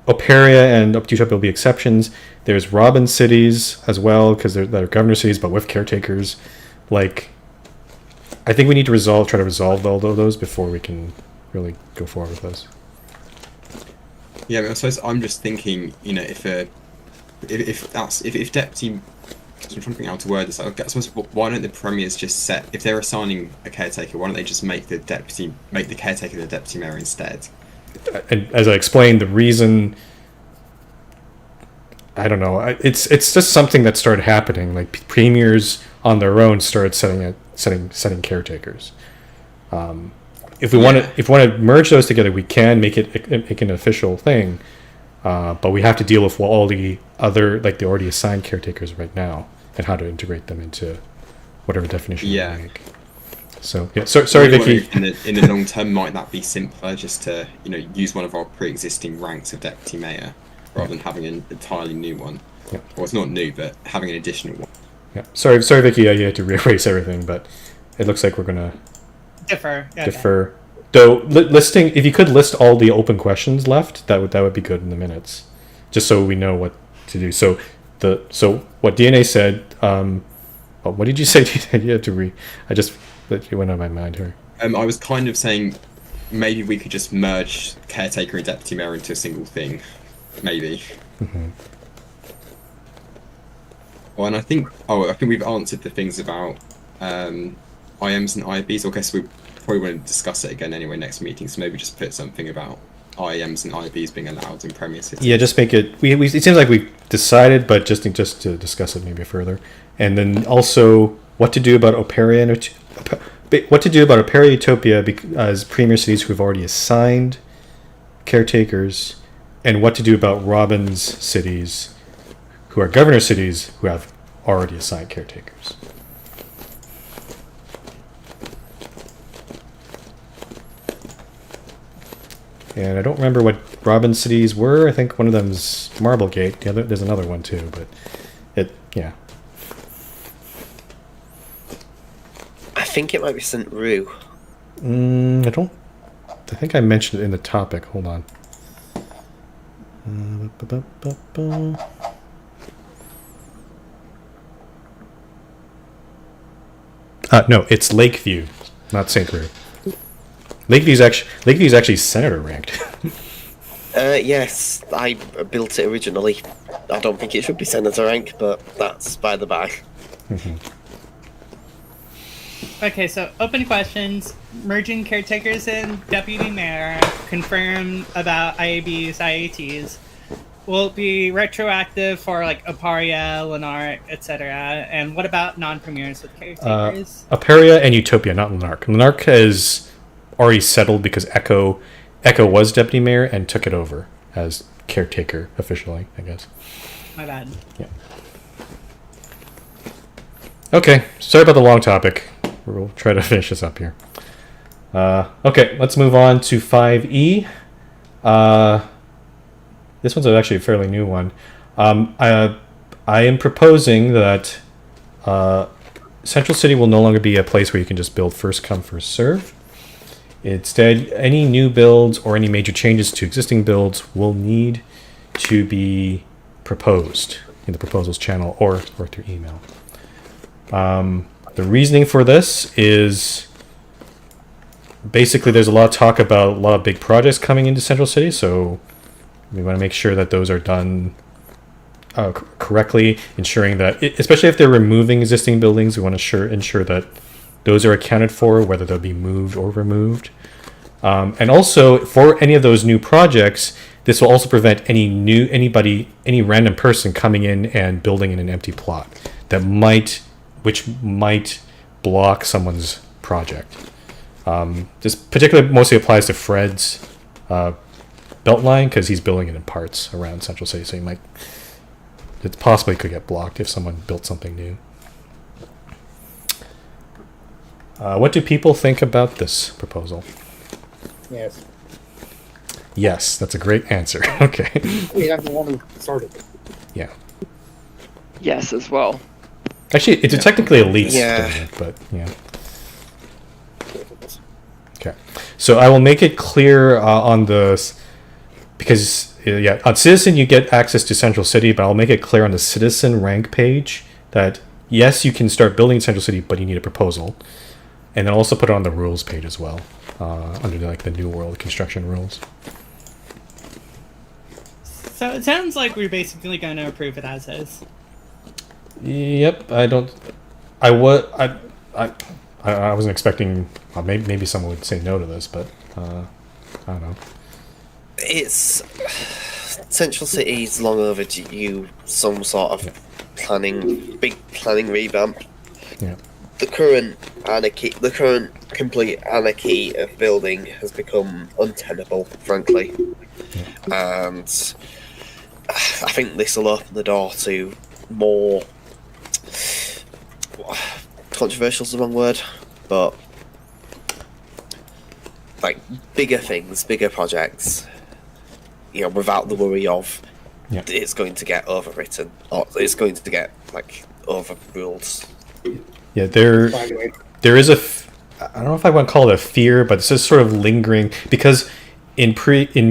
A: Operia and Utopia will be exceptions. There's Robin cities as well because they're governor cities, but with caretakers. Like, I think we need to try to resolve all of those before we can really go forward with this.
J: Yeah, I suppose I'm just thinking, if deputy. I'm trying to think how to word this. I suppose why don't the premiers just set, if they're assigning a caretaker, why don't they just make the caretaker the deputy mayor instead?
A: And as I explained, the reason, I don't know, it's just something that started happening. Like premiers on their own started setting caretakers. If we want to merge those together, we can make an official thing. But we have to deal with all the other, like the already assigned caretakers right now, and how to integrate them into whatever definition we make. So yeah, sorry, Vicky.
J: In the long term, might that be simpler just to use one of our pre-existing ranks of deputy mayor rather than having an entirely new one?
A: Yeah.
J: Well, it's not new, but having an additional one.
A: Yeah. Sorry, Vicky, you had to erase everything, but it looks like we're gonna
F: Defer. Okay.
A: defer. Though listing, if you could list all the open questions left, that would be good in the minutes, just so we know what to do. So what DNA said. What did you say? You had to it went out of my mind here.
J: I was kind of saying maybe we could just merge caretaker and deputy mayor into a single thing, maybe.
A: Mm-hmm.
J: Well, and I think we've answered the things about IMs and IBs. I guess we probably want to discuss it again anyway next meeting. So maybe just put something about IMs and IBs being allowed in Premier City.
A: Yeah, just make it. It seems like we've decided, but just to discuss it maybe further, and then also what to do about Operia Utopia as premier cities who have already assigned caretakers, and what to do about Robin's cities, who are governor cities who have already assigned caretakers. And I don't remember what Robin's cities were. I think one of them's Marblegate. There's another one too, but yeah.
B: I think it might be St. Rue.
A: I think I mentioned it in the topic. Hold on. No, it's Lakeview, not St. Rue. Lakeview's actually senator ranked.
B: Yes, I built it originally. I don't think it should be senator rank, but that's by the by.
F: Okay, so open questions. Merging caretakers and deputy mayor. Confirm about IABs, IATs. Will it be retroactive for like Aparia, Lanark, etc.? And what about non-premiers with caretakers?
A: Aparia and Utopia, not Lanark. Lanark has already settled because Echo was deputy mayor and took it over as caretaker officially, I guess.
F: My bad.
A: Yeah. Okay, sorry about the long topic. We'll try to finish this up here. Okay, let's move on to 5E. This one's actually a fairly new one. I am proposing that Central City will no longer be a place where you can just build first come, first serve. Instead, any new builds or any major changes to existing builds will need to be proposed in the proposals channel or through email. The reasoning for this is basically there's a lot of talk about a lot of big projects coming into Central City, so we want to make sure that those are done correctly, ensuring that, especially if they're removing existing buildings, we want to ensure that those are accounted for, whether they'll be moved or removed. And also, for any of those new projects, this will also prevent any random person coming in and building in an empty plot which might block someone's project. This particularly mostly applies to Fred's Beltline because he's building it in parts around Central City, so it possibly could get blocked if someone built something new. What do people think about this proposal?
C: Yes.
A: Yes, that's a great answer. Okay.
C: I mean, I'm the one who started it.
A: Yeah.
G: Yes, as well.
A: Actually, it's technically a lease,
B: Yeah.
A: but yeah. Okay. So I will make it clear on because on Citizen you get access to Central City, but I'll make it clear on the Citizen rank page that yes, you can start building in Central City, but you need a proposal. And then also put it on the rules page as well, under the New World construction rules.
F: So it sounds like we're basically going to approve it as is.
A: Yep, I wasn't expecting. Well, maybe someone would say no to this, but I don't know.
B: It's Central City's long overdue some sort of big planning revamp.
A: Yeah.
B: The current complete anarchy of building has become untenable, frankly.
A: Yeah.
B: And I think this will open the door to more controversial is the wrong word, but like bigger things, bigger projects, without the worry of it's going to get overwritten or it's going to get overruled.
A: Yeah, there is I don't know if I want to call it a fear, but it's just sort of lingering because in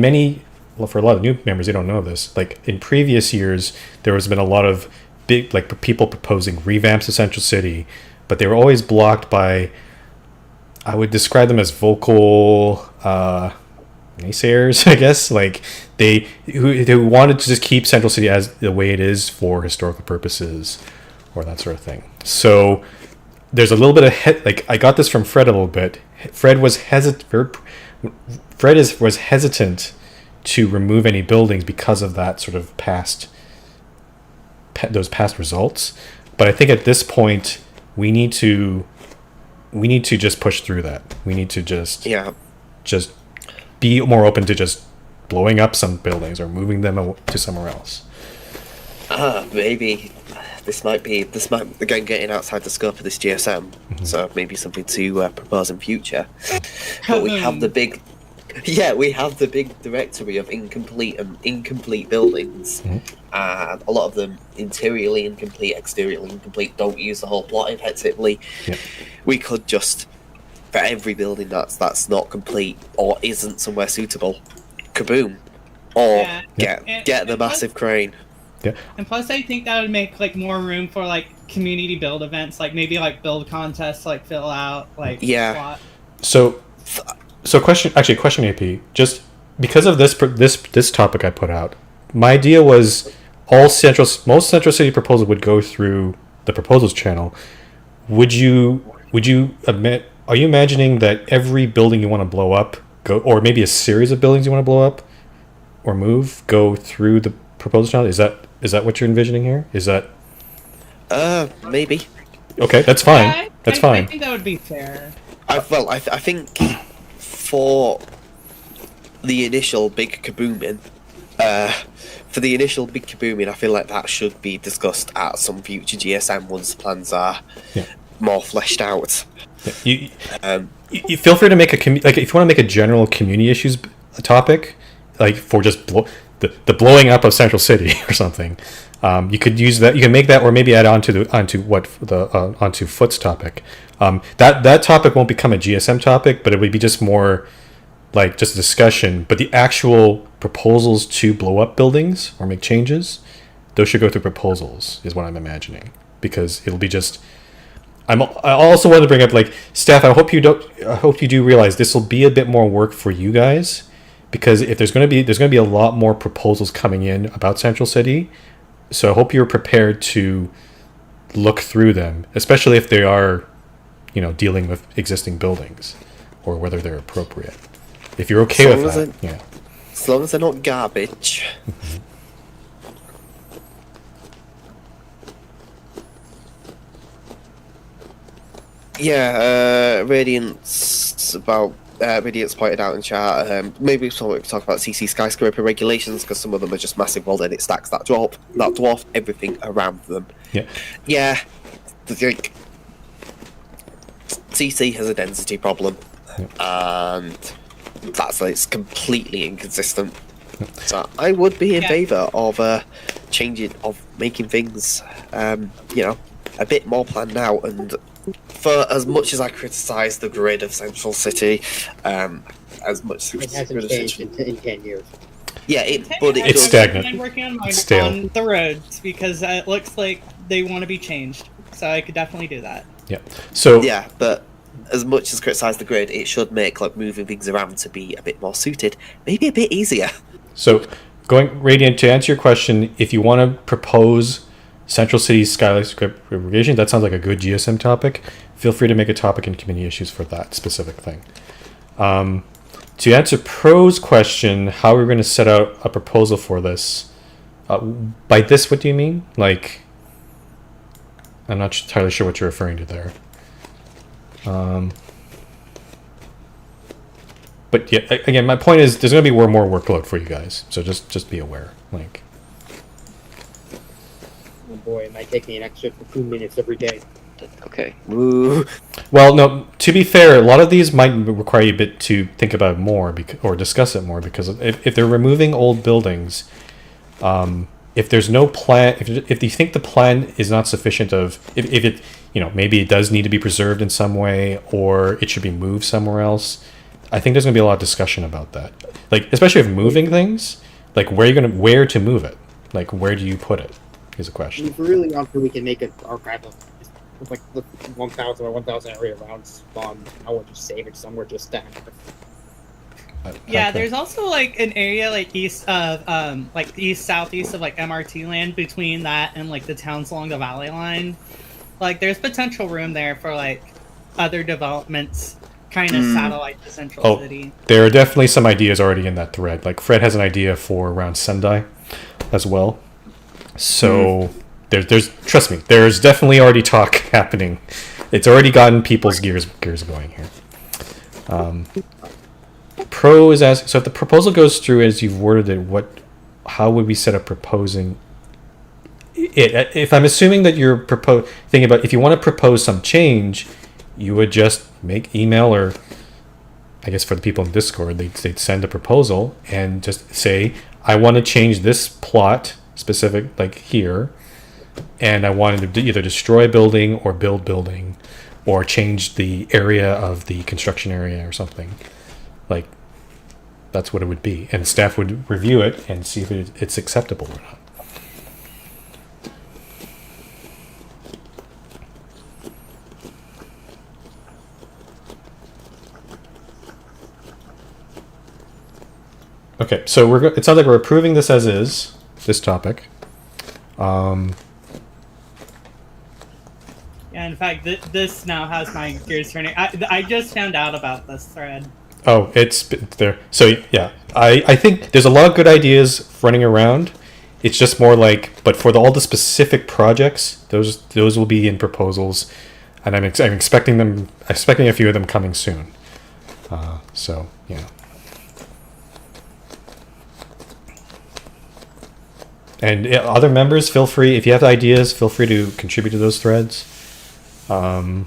A: many, well, for a lot of new members, they don't know this. Like in previous years, there has been a lot of big, like people proposing revamps of Central City, but they were always blocked by, I would describe them as vocal naysayers, I guess. Like they wanted to just keep Central City as the way it is for historical purposes, or that sort of thing. So there's a little bit of like I got this from Fred a little bit. Fred was hesitant to remove any buildings because of that sort of those past results. But I think at this point we need to just push through that. We need to just be more open to just blowing up some buildings or moving them to somewhere else.
B: Maybe this might again getting outside the scope of this GSM. So maybe something to propose in future. But we have the big directory of incomplete buildings, and a lot of them interiorly incomplete, exteriorly incomplete, don't use the whole plot effectively. We could just, for every building that's not complete or isn't somewhere suitable, kaboom, or get the massive crane.
F: And plus, I think that would make like more room for like community build events, like maybe like build contests, like fill out like plot.
A: So question AP, just because of this topic I put out, my idea was most Central City proposals would go through the proposals channel. Would you admit? Are you imagining that every building you want to blow up or maybe a series of buildings you want to blow up or move, go through the proposal channel? Is that what you're envisioning here? Is that?
B: Maybe.
A: Okay, that's fine. That's fine.
F: I think that would be fair.
B: I think for the initial big kabooming, I feel like that should be discussed at some future GSM once plans are more fleshed out.
A: You feel free to make if you want to make a general community issues topic, like for just the blowing up of Central City or something. You could use that. You can make that, or maybe add onto Foot's topic. That topic won't become a GSM topic, but it would be just more like just a discussion. But the actual proposals to blow up buildings or make changes, those should go through proposals, is what I'm imagining, because it'll be just. I also want to bring up, like, staff. I hope you do realize this will be a bit more work for you guys, because if there's going to be a lot more proposals coming in about Central City. So I hope you're prepared to look through them, especially if they are, dealing with existing buildings or whether they're appropriate. If you're okay with that,
B: as long as they're not garbage. Radiance pointed out in chat. Maybe we talk about CC skyscraper regulations, because some of them are just massive wall-edit stacks that dwarf everything around them. CC has a density problem, and it's completely inconsistent. So I would be in favour of making things, a bit more planned out. And for as much as I criticise the grid of Central City, as much as
C: it hasn't changed in 10 years.
A: It's stagnant.
F: I'm working on
A: It's stale.
F: on the roads because it looks like they want to be changed. So I could definitely do that.
B: But as much as criticise the grid, it should make moving things around to be a bit more suited, maybe a bit easier.
A: So, Radiant, to answer your question, if you want to propose Central City skyscraper irrigation, that sounds like a good GSM topic. Feel free to make a topic in community issues for that specific thing. To answer Pro's question, how we're going to set out a proposal for this, by this, what do you mean? Like, I'm not entirely sure what you're referring to there. But yeah, again, my point is there's going to be more workload for you guys, so just be aware. Like,
C: Oh boy, it might take me an extra 2 minutes every day.
G: Okay.
B: Ooh.
A: well, no. To be fair, a lot of these might require you a bit to think about it more or discuss it more, because if they're removing old buildings, if there's no plan, if you think the plan is not sufficient if it, maybe it does need to be preserved in some way, or it should be moved somewhere else, I think there's going to be a lot of discussion about that. Like, especially if moving things, like where to move it, like where do you put it, is a question.
C: If we really want to, we can make an archive of like the 1,000 or 1,000 area around spawn. I would just save it somewhere just to have.
F: Yeah,
A: Okay.
F: there's also like an area like east of southeast of like MRT land between that and like the towns along the valley line. Like there's potential room there for like other developments, kind of satellite to Central City.
A: There are definitely some ideas already in that thread. Like Fred has an idea for around Sendai as well. So there's trust me, there's definitely already talk happening. It's already gotten people's gears going here. Pro is asking, so if the proposal goes through as you've worded it, how would we set up proposing it? If I'm assuming that you're thinking about, if you want to propose some change, you would just make email, or I guess for the people in Discord, they'd send a proposal and just say, I want to change this plot specific, like here, and I wanted to either destroy a building or build building, or change the area of the construction area or something. Like, that's what it would be. And staff would review it and see if it's acceptable or not. Okay, so it sounds like we're approving this as is, this topic.
F: Yeah, in fact, this now has my gears turning. I just found out about this thread.
A: Oh, it's there. So yeah, I think there's a lot of good ideas running around. It's just more like, but for all the specific projects, those will be in proposals, and I'm expecting a few of them coming soon. So yeah. And other members, feel free, if you have ideas, feel free to contribute to those threads. Yeah.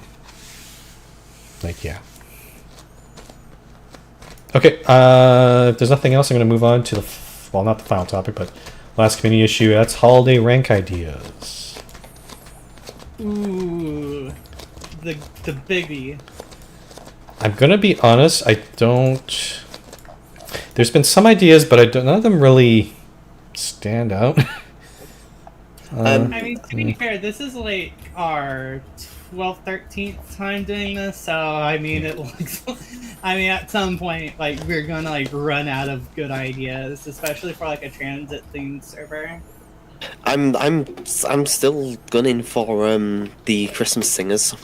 A: Okay, if there's nothing else, I'm going to move on to not the final topic, but last community issue. That's holiday rank ideas.
F: Ooh, the biggie.
A: I'm going to be honest, I don't... There's been some ideas, but none of them really stand out.
F: I mean, to be fair, this is like our 12th, 13th time doing this, so I mean, it looks. I mean, at some point, like we're gonna like run out of good ideas, especially for like a transit themed server.
B: I'm still gunning for the Christmas singers.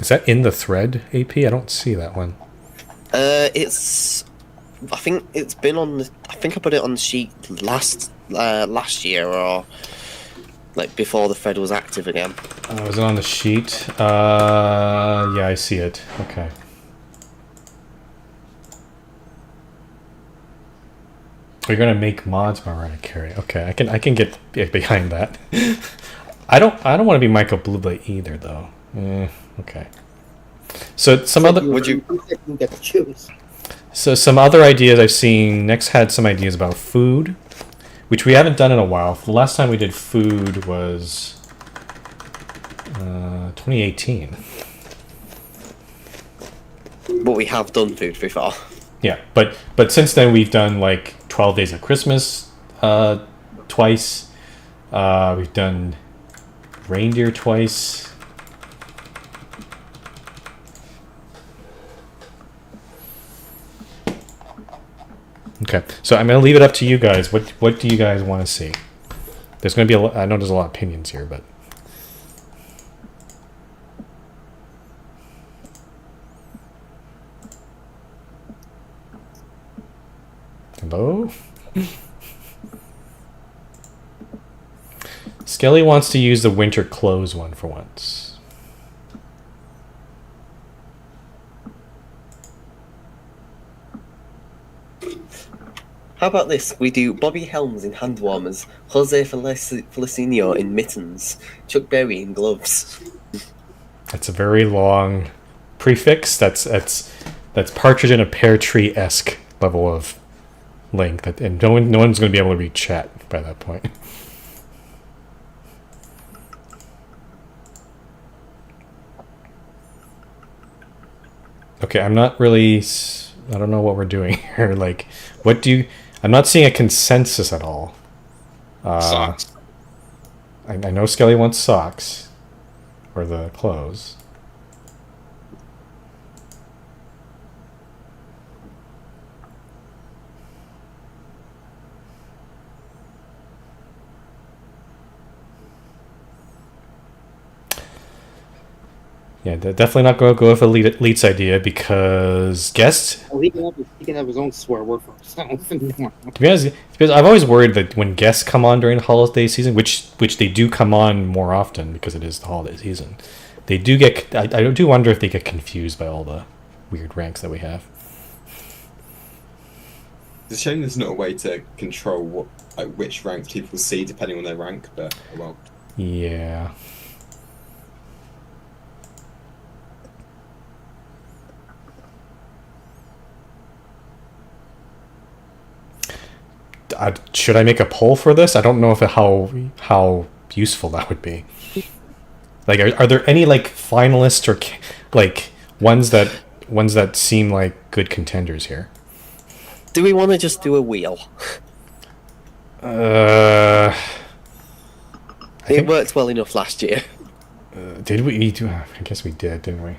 A: Is that in the thread, AP? I don't see that one.
B: It's. I think it's been on. I think I put it on the sheet last year, or like before the thread was active again.
A: Was it on the sheet? Yeah, I see it. Okay. We're gonna make mods Mariah Carey. Okay, I can get behind that. I don't want to be Michael Bublé either, though. Okay. So
B: Would you
C: get to choose?
A: So some other ideas I've seen. Next had some ideas about food, which we haven't done in a while. The last time we did food was 2018.
B: But we have done food before.
A: Yeah, but since then we've done like 12 Days of Christmas twice. We've done reindeer twice. Okay, so I'm gonna leave it up to you guys. What do you guys want to see? There's gonna be I know there's a lot of opinions here, but hello. Skelly wants to use the winter clothes one for once.
B: How about this? We do Bobby Helms in hand warmers, Jose Felicino in mittens, Chuck Berry in gloves.
A: That's a very long prefix. That's partridge in a pear tree-esque level of link, and no one's going to be able to read chat by that point. Okay, I'm not really. I don't know what we're doing here. Like, what do you? I'm not seeing a consensus at all.
E: Socks.
A: I know Skelly wants socks, or the clothes. Yeah, definitely not going to go with Elite's idea because guests.
C: Well, he can have his own swear word for himself.
A: To be honest, because I've always worried that when guests come on during the holiday season, which they do come on more often because it is the holiday season, they do get. I do wonder if they get confused by all the weird ranks that we have.
J: It's a shame there's not a way to control which ranks people see depending on their rank, but well.
A: Yeah. Should I make a poll for this? I don't know if how useful that would be. Like, are there any like finalists or like ones that seem like good contenders here?
B: Do we want to just do a wheel? It worked well enough last year.
A: Did we? I guess we did, didn't we?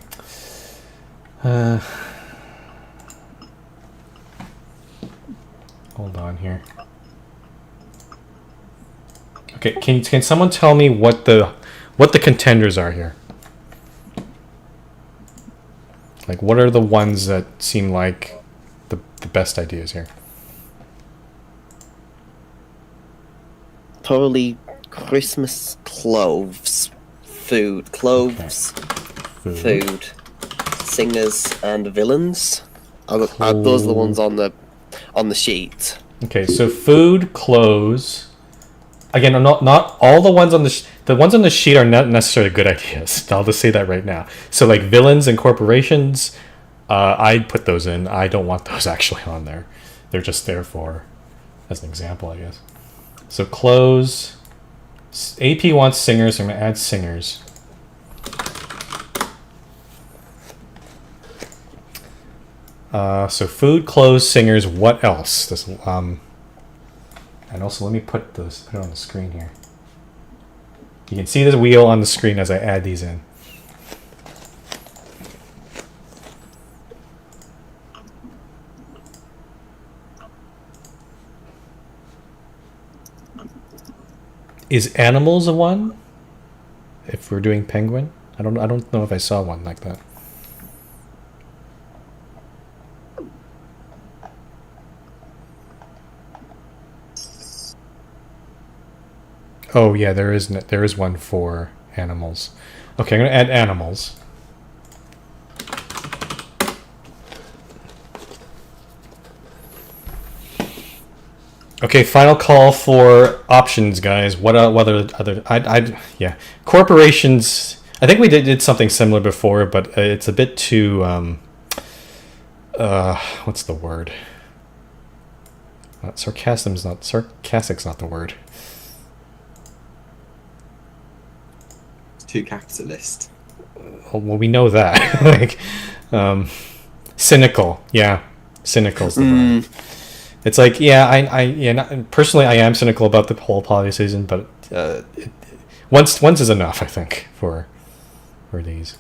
A: Hold on here. Okay, can someone tell me what the contenders are here? Like, what are the ones that seem like the best ideas here?
B: Probably Christmas clothes, food, clothes,
A: Okay.
B: food, singers, and villains. Those are the ones on the sheet.
A: Okay, so food, clothes. Again, not all the ones on the ones on the sheet are not necessarily good ideas. I'll just say that right now. So like villains and corporations, I'd put those in. I don't want those actually on there. They're just there for as an example, I guess. So clothes. AP wants singers. I'm gonna add singers. So food, clothes, singers. What else? This and also let me put it on the screen here. You can see the wheel on the screen as I add these in. Is animals a one? If we're doing penguin, I don't know if I saw one like that. Oh yeah, there is one for animals. Okay, I'm gonna add animals. Okay, final call for options, guys. What other yeah, corporations. I think we did something similar before, but it's a bit too what's the word? Sarcastic's not the word.
J: Too capitalist.
A: Well, we know that. Like, cynical. Yeah, cynical's the word. It's like, personally, I am cynical about the whole holiday season, but once is enough, I think, for these.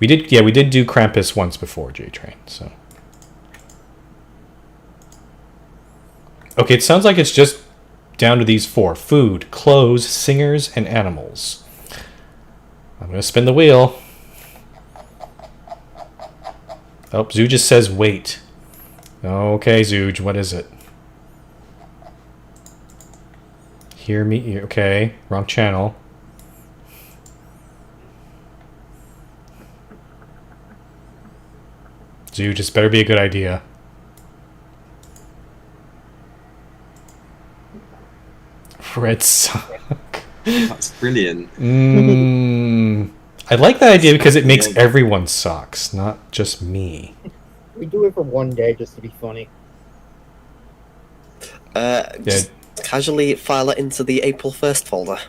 A: We did do Krampus once before J-Train, so. Okay, it sounds like it's just down to these four: food, clothes, singers, and animals. I'm gonna spin the wheel. Oh, Zoo just says wait. Okay, Zooj, what is it? Hear me? Okay, wrong channel. Zooj, this better be a good idea. Red sock.
J: That's brilliant.
A: I like that idea because it makes everyone socks, not just me.
C: We do it for one day just to be funny.
B: Just casually file it into the April 1st folder.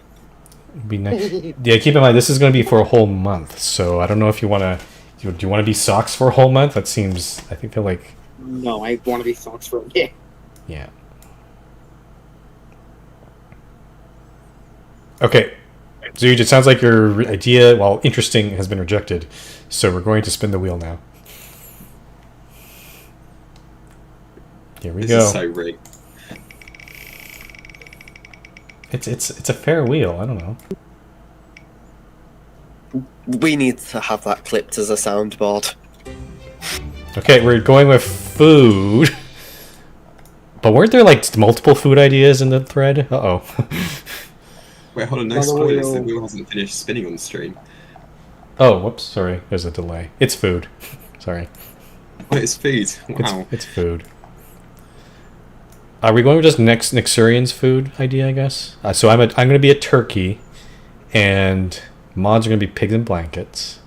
A: Be next. Yeah, keep in mind this is going to be for a whole month, so I don't know if you want to. Do you want to be socks for a whole month? That seems. I think they're like.
C: No, I want to be socks for a day.
A: Yeah. Okay. Zuj, it sounds like your idea, while interesting, has been rejected. So we're going to spin the wheel now. Here we
J: This
A: go.
J: is so rigged.
A: It's a fair wheel. I don't know.
B: We need to have that clipped as a soundboard.
A: Okay, we're going with food. But weren't there like multiple food ideas in the thread? Uh-oh.
J: Wait, hold on, no
C: Another
J: spoilers.
C: wheel.
J: The wheel hasn't finished spinning on the stream.
A: Oh, whoops, sorry. There's a delay. It's food. Sorry.
J: Oh, it's food. Wow.
A: It's food. Are we going with just Nixurian's food idea, I guess? So I'm going to be a turkey, and mods are going to be pigs and blankets.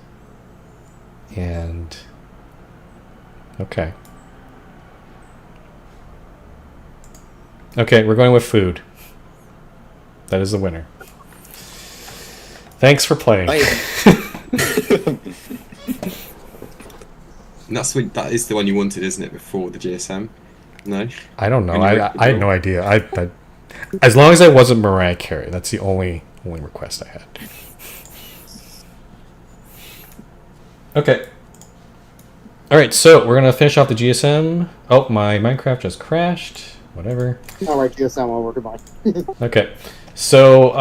A: And... Okay. Okay, we're going with food. That is the winner. Thanks for playing.
J: And that is the one you wanted, isn't it, before the GSM? No?
A: I don't know.
J: When you
A: I
J: wrote the
A: had no
J: bill.
A: idea. I as long as I wasn't Mariah Carey, that's the only request I had. Okay. All right, so we're gonna finish off the GSM. Oh, my Minecraft just crashed. Whatever.
C: Alright, GSM, I'll work goodbye.
A: Okay, so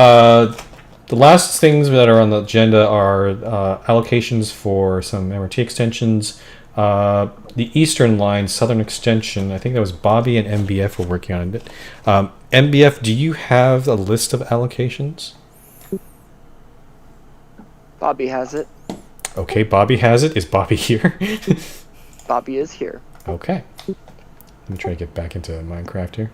A: the last things that are on the agenda are allocations for some MRT extensions. The Eastern Line Southern Extension, I think that was Bobby and MBF were working on it. MBF, do you have a list of allocations?
G: Bobby has it.
A: Okay, Bobby has it. Is Bobby here?
G: Bobby is here.
A: Okay. Let me try to get back into Minecraft here.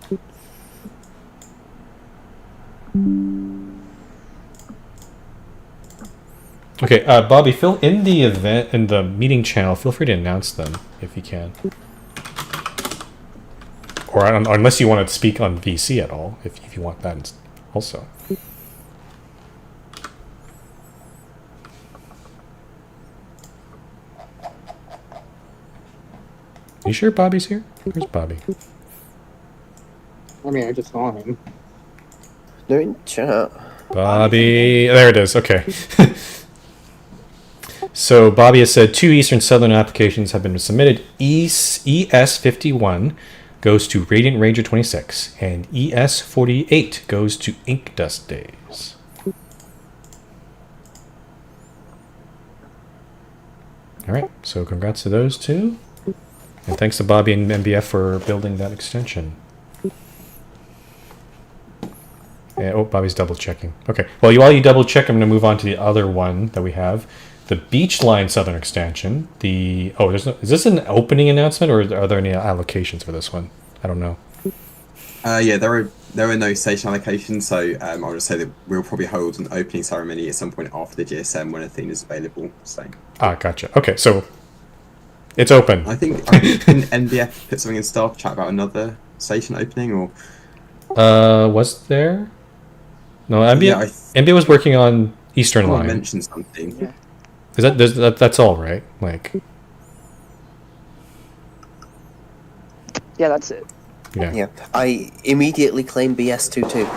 A: Okay, Bobby, fill in the event in the meeting channel. Feel free to announce them if you can, or unless you want to speak on VC at all, if you want that also. You sure Bobby's here? Where's Bobby?
C: I mean, I just saw him.
B: No in chat.
A: Bobby, there it is. Okay. So Bobby has said 2 Eastern Southern applications have been submitted. ES51 goes to Radiant Ranger 26, and ES48 goes to Ink Dust Days. All right, so congrats to those two, and thanks to Bobby and MBF for building that extension. Yeah, oh, Bobby's double checking. Okay, well, while you double check, I'm going to move on to the other one that we have. The Beach Line Southern Extension. Is this an opening announcement, or are there any allocations for this one? I don't know.
J: Yeah, there are no station allocations, so I'll just say that we'll probably hold an opening ceremony at some point after the GSM when a theme is available. So.
A: Gotcha. Okay, so it's open.
J: I think didn't NBF put something in staff chat about another station opening, or
A: Was there? No, MBF.
J: Yeah,
A: MBF was working on Eastern
J: someone
A: Line.
J: mentioned something.
G: Yeah.
A: Is that's all right? Like,
G: Yeah, that's it.
A: yeah.
B: Yeah, I immediately claim BS22.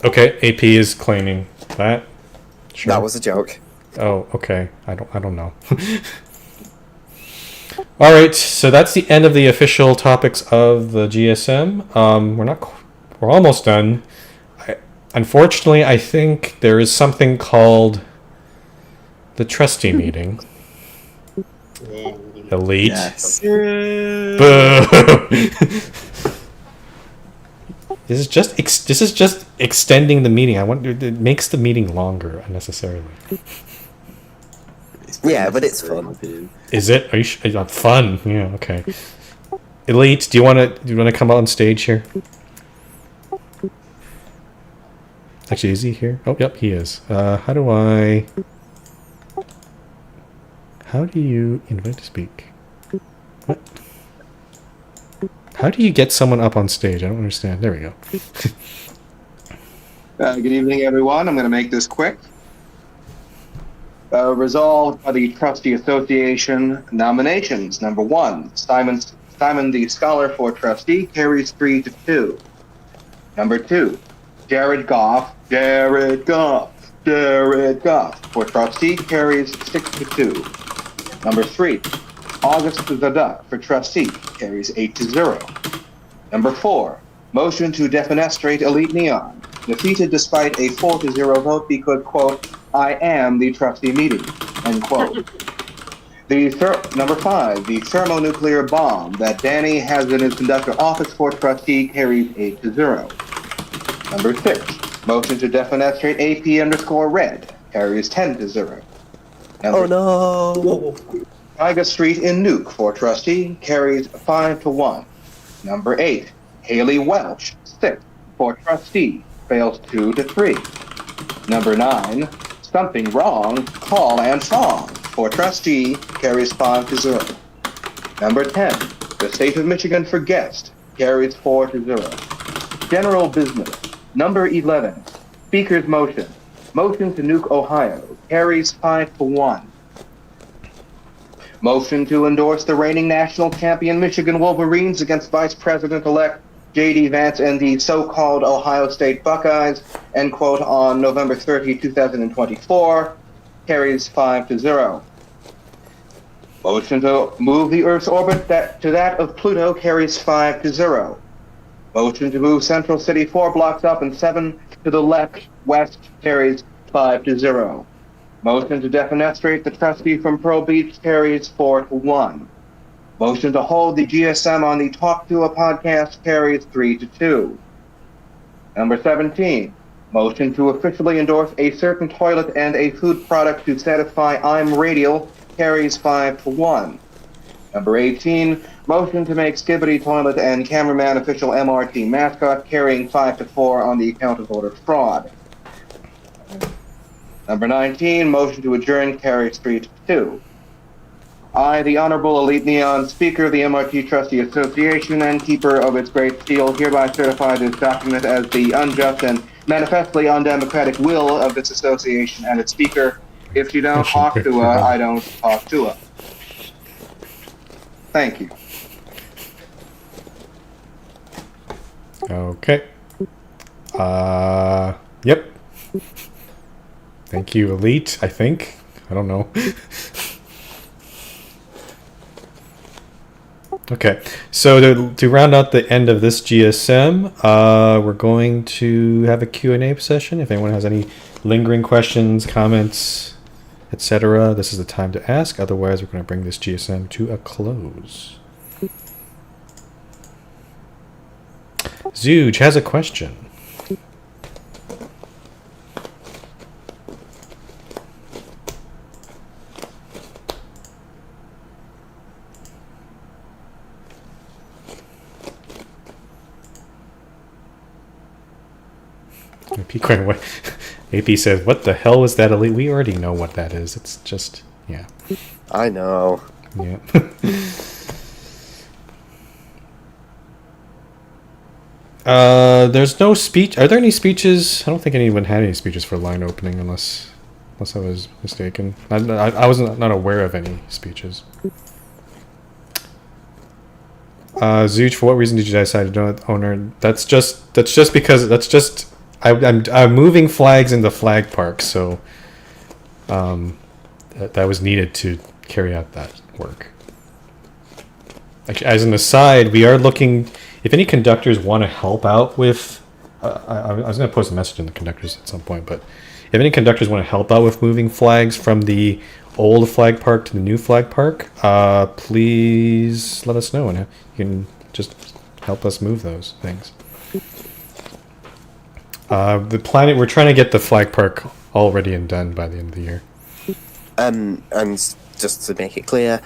A: Okay, AP is claiming that. Sure.
B: That was a joke.
A: Oh, okay. I don't know. All right, so that's the end of the official topics of the GSM. We're almost done. Unfortunately, I think there is something called the trustee meeting.
C: Yeah.
A: Elite.
J: Yes.
A: Boo! This is just extending the meeting. It makes the meeting longer unnecessarily.
B: Yeah, but it's
J: necessary, in
B: fun.
J: my opinion.
A: Is it? Are you fun? Yeah. Okay. Elite, do you want to come out on stage here? Actually, is he here? Oh, yep, he is. How do you invite to speak? What? How do you get someone up on stage? I don't understand. There we go.
H: Good evening, everyone. I'm going to make this quick. Resolved by the Trustee Association nominations. Number 1, Simon the Scholar for Trustee carries 3-2. Number 2, Jared Goff for Trustee carries 6-2. Number 3, August the Duck for Trustee carries 8-0. Number 4, motion to defenestrate Elite Neon, defeated despite a 4-0 vote because, quote, I am the trustee meeting, end quote. Number 5, the thermonuclear bomb that Danny has in his conductor office for trustee carries 8-0. Number 6, motion to defenestrate AP_red carries 10-0.
B: Oh no!
H: Tyga Street in Nuke for trustee carries 5-1. Number 8, Haley Welch, 6 for trustee, fails 2-3. Number 9, Something Wrong, Call and Song for trustee carries 5-0. Number 10, the State of Michigan for guest carries 4-0. General business. Number 11, Speaker's motion. Motion to nuke Ohio carries 5-1. Motion to endorse the reigning national champion Michigan Wolverines against Vice President-elect J.D. Vance and the so-called Ohio State Buckeyes, end quote, on November 30, 2024, carries 5-0. Motion to move the Earth's orbit to that of Pluto carries 5-0. Motion to move Central City 4 blocks up and 7 to the west carries 5-0. Motion to defenestrate the trustee from Pearl Beach carries 4-1. Motion to hold the GSM on the Talk to a podcast carries 3-2. Number 17, motion to officially endorse a certain toilet and a food product to satisfy I'm Radial carries 5-1. Number 18, motion to make Skibbity Toilet and Cameraman official MRT mascot carrying 5-4 on the account of voter fraud. Number 19, motion to adjourn carries 3-2. I, the Honorable Elite Neon, Speaker of the MRT Trustee Association and Keeper of its Great Seal, hereby certify this document as the unjust and manifestly undemocratic will of this association and its Speaker. If you don't talk to her, I don't talk to her. Thank you.
A: Okay. Yep. Thank you, Elite, I think. I don't know. Okay, so to round out the end of this GSM, we're going to have a Q&A session. If anyone has any lingering questions, comments, etc., this is the time to ask. Otherwise, we're going to bring this GSM to a close. Zuge has a question. AP says, what the hell was that, Elite? We already know what that is. It's just, yeah.
B: I know.
A: Yeah. There's no speech. Are there any speeches? I don't think anyone had any speeches for line opening unless I was mistaken. I wasn't not aware of any speeches. Zuch, for what reason did you decide to do it, owner? That's just because I'm moving flags into flag park, so that was needed to carry out that work. Actually, as an aside, we are looking. If any conductors want to help out with, I was going to post a message in the conductors at some point, but if any conductors want to help out with moving flags from the old flag park to the new flag park, please let us know, and you can just help us move those things. The planet, we're trying to get the flag park all ready and done by the end of the year.
B: And just to make it clear,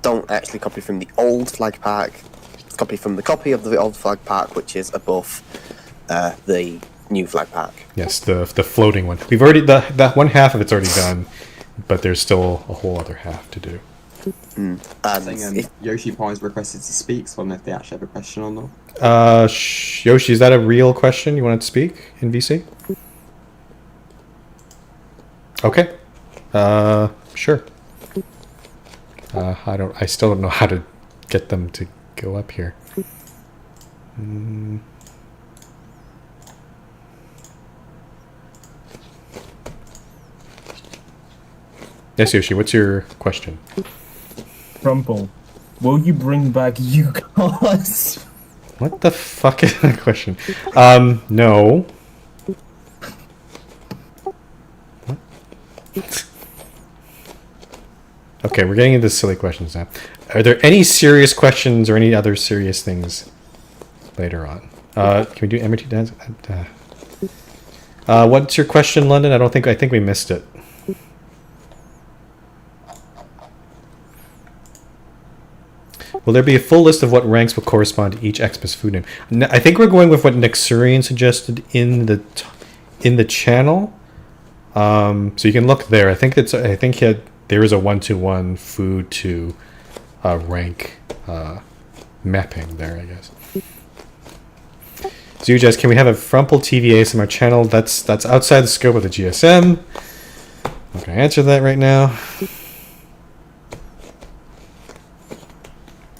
B: don't actually copy from the old flag park. Copy from the copy of the old flag park, which is above the new flag park.
A: Yes, the floating one. We've already that one half of it's already done, but there's still a whole other half to do.
B: And
J: Saying, Yoshi Pine's requested to speak, so I don't know if they actually have a question or not.
A: Yoshi, is that a real question you wanted to speak in VC? Okay. Sure. I still don't know how to get them to go up here. Yes, Yoshi, what's your question?
K: Crumple, will you bring back Yukons?
A: What the fuck is that question? No. What? Okay, we're getting into silly questions now. Are there any serious questions or any other serious things later on? Can we do MRT dance? What's your question, London? I think we missed it. Will there be a full list of what ranks will correspond to each Xmas food name? I think we're going with what Nick Surian suggested in the channel. So you can look there. I think there is a 1-to-1 food to rank mapping there, I guess. Zujaz, can we have a Frumple TV ASMR channel? That's outside the scope of the GSM. I'm not gonna answer that right now.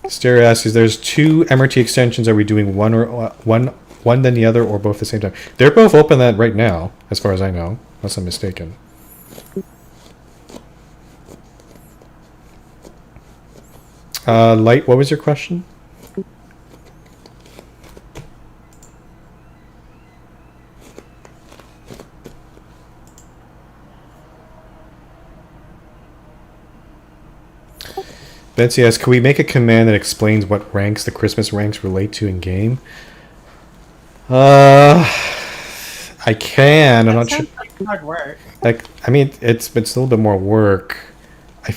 A: Stereo asks, is there's 2 MRT extensions, are we doing one then the other, or both at the same time? They're both open that right now, as far as I know, unless I'm mistaken. Light, what was your question? Betsy asks, can we make a command that explains what ranks the Christmas ranks relate to in game? I can. I'm not sure.
F: Like hard work.
A: I mean, it's a little bit more work.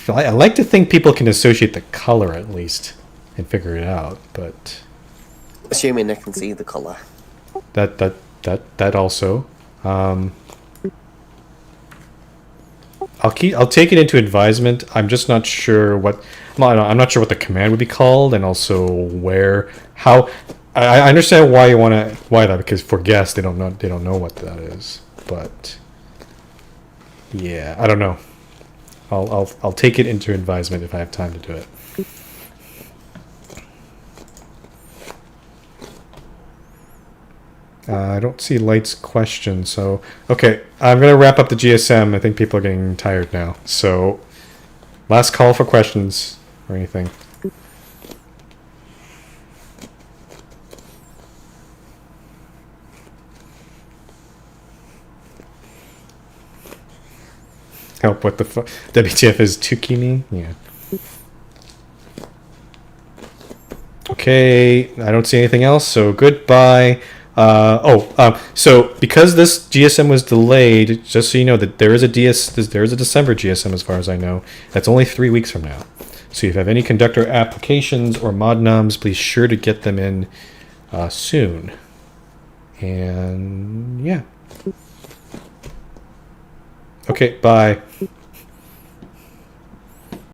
A: I like to think people can associate the color at least and figure it out, but
B: assuming they can see the color.
A: That also. I'll take it into advisement. I'm just not sure what. I'm not sure what the command would be called, and also how. I understand why that, because for guests they don't know what that is, but yeah, I don't know. I'll take it into advisement if I have time to do it. I don't see Light's question, so okay, I'm gonna wrap up the GSM. I think people are getting tired now, so last call for questions or anything. Help, what the fuck? WTF is Tukini? Yeah. Okay, I don't see anything else, so goodbye. So because this GSM was delayed, just so you know that there is a December GSM as far as I know. That's only 3 weeks from now. So if you have any conductor applications or mod nums, please sure to get them in soon. And yeah. Okay, bye.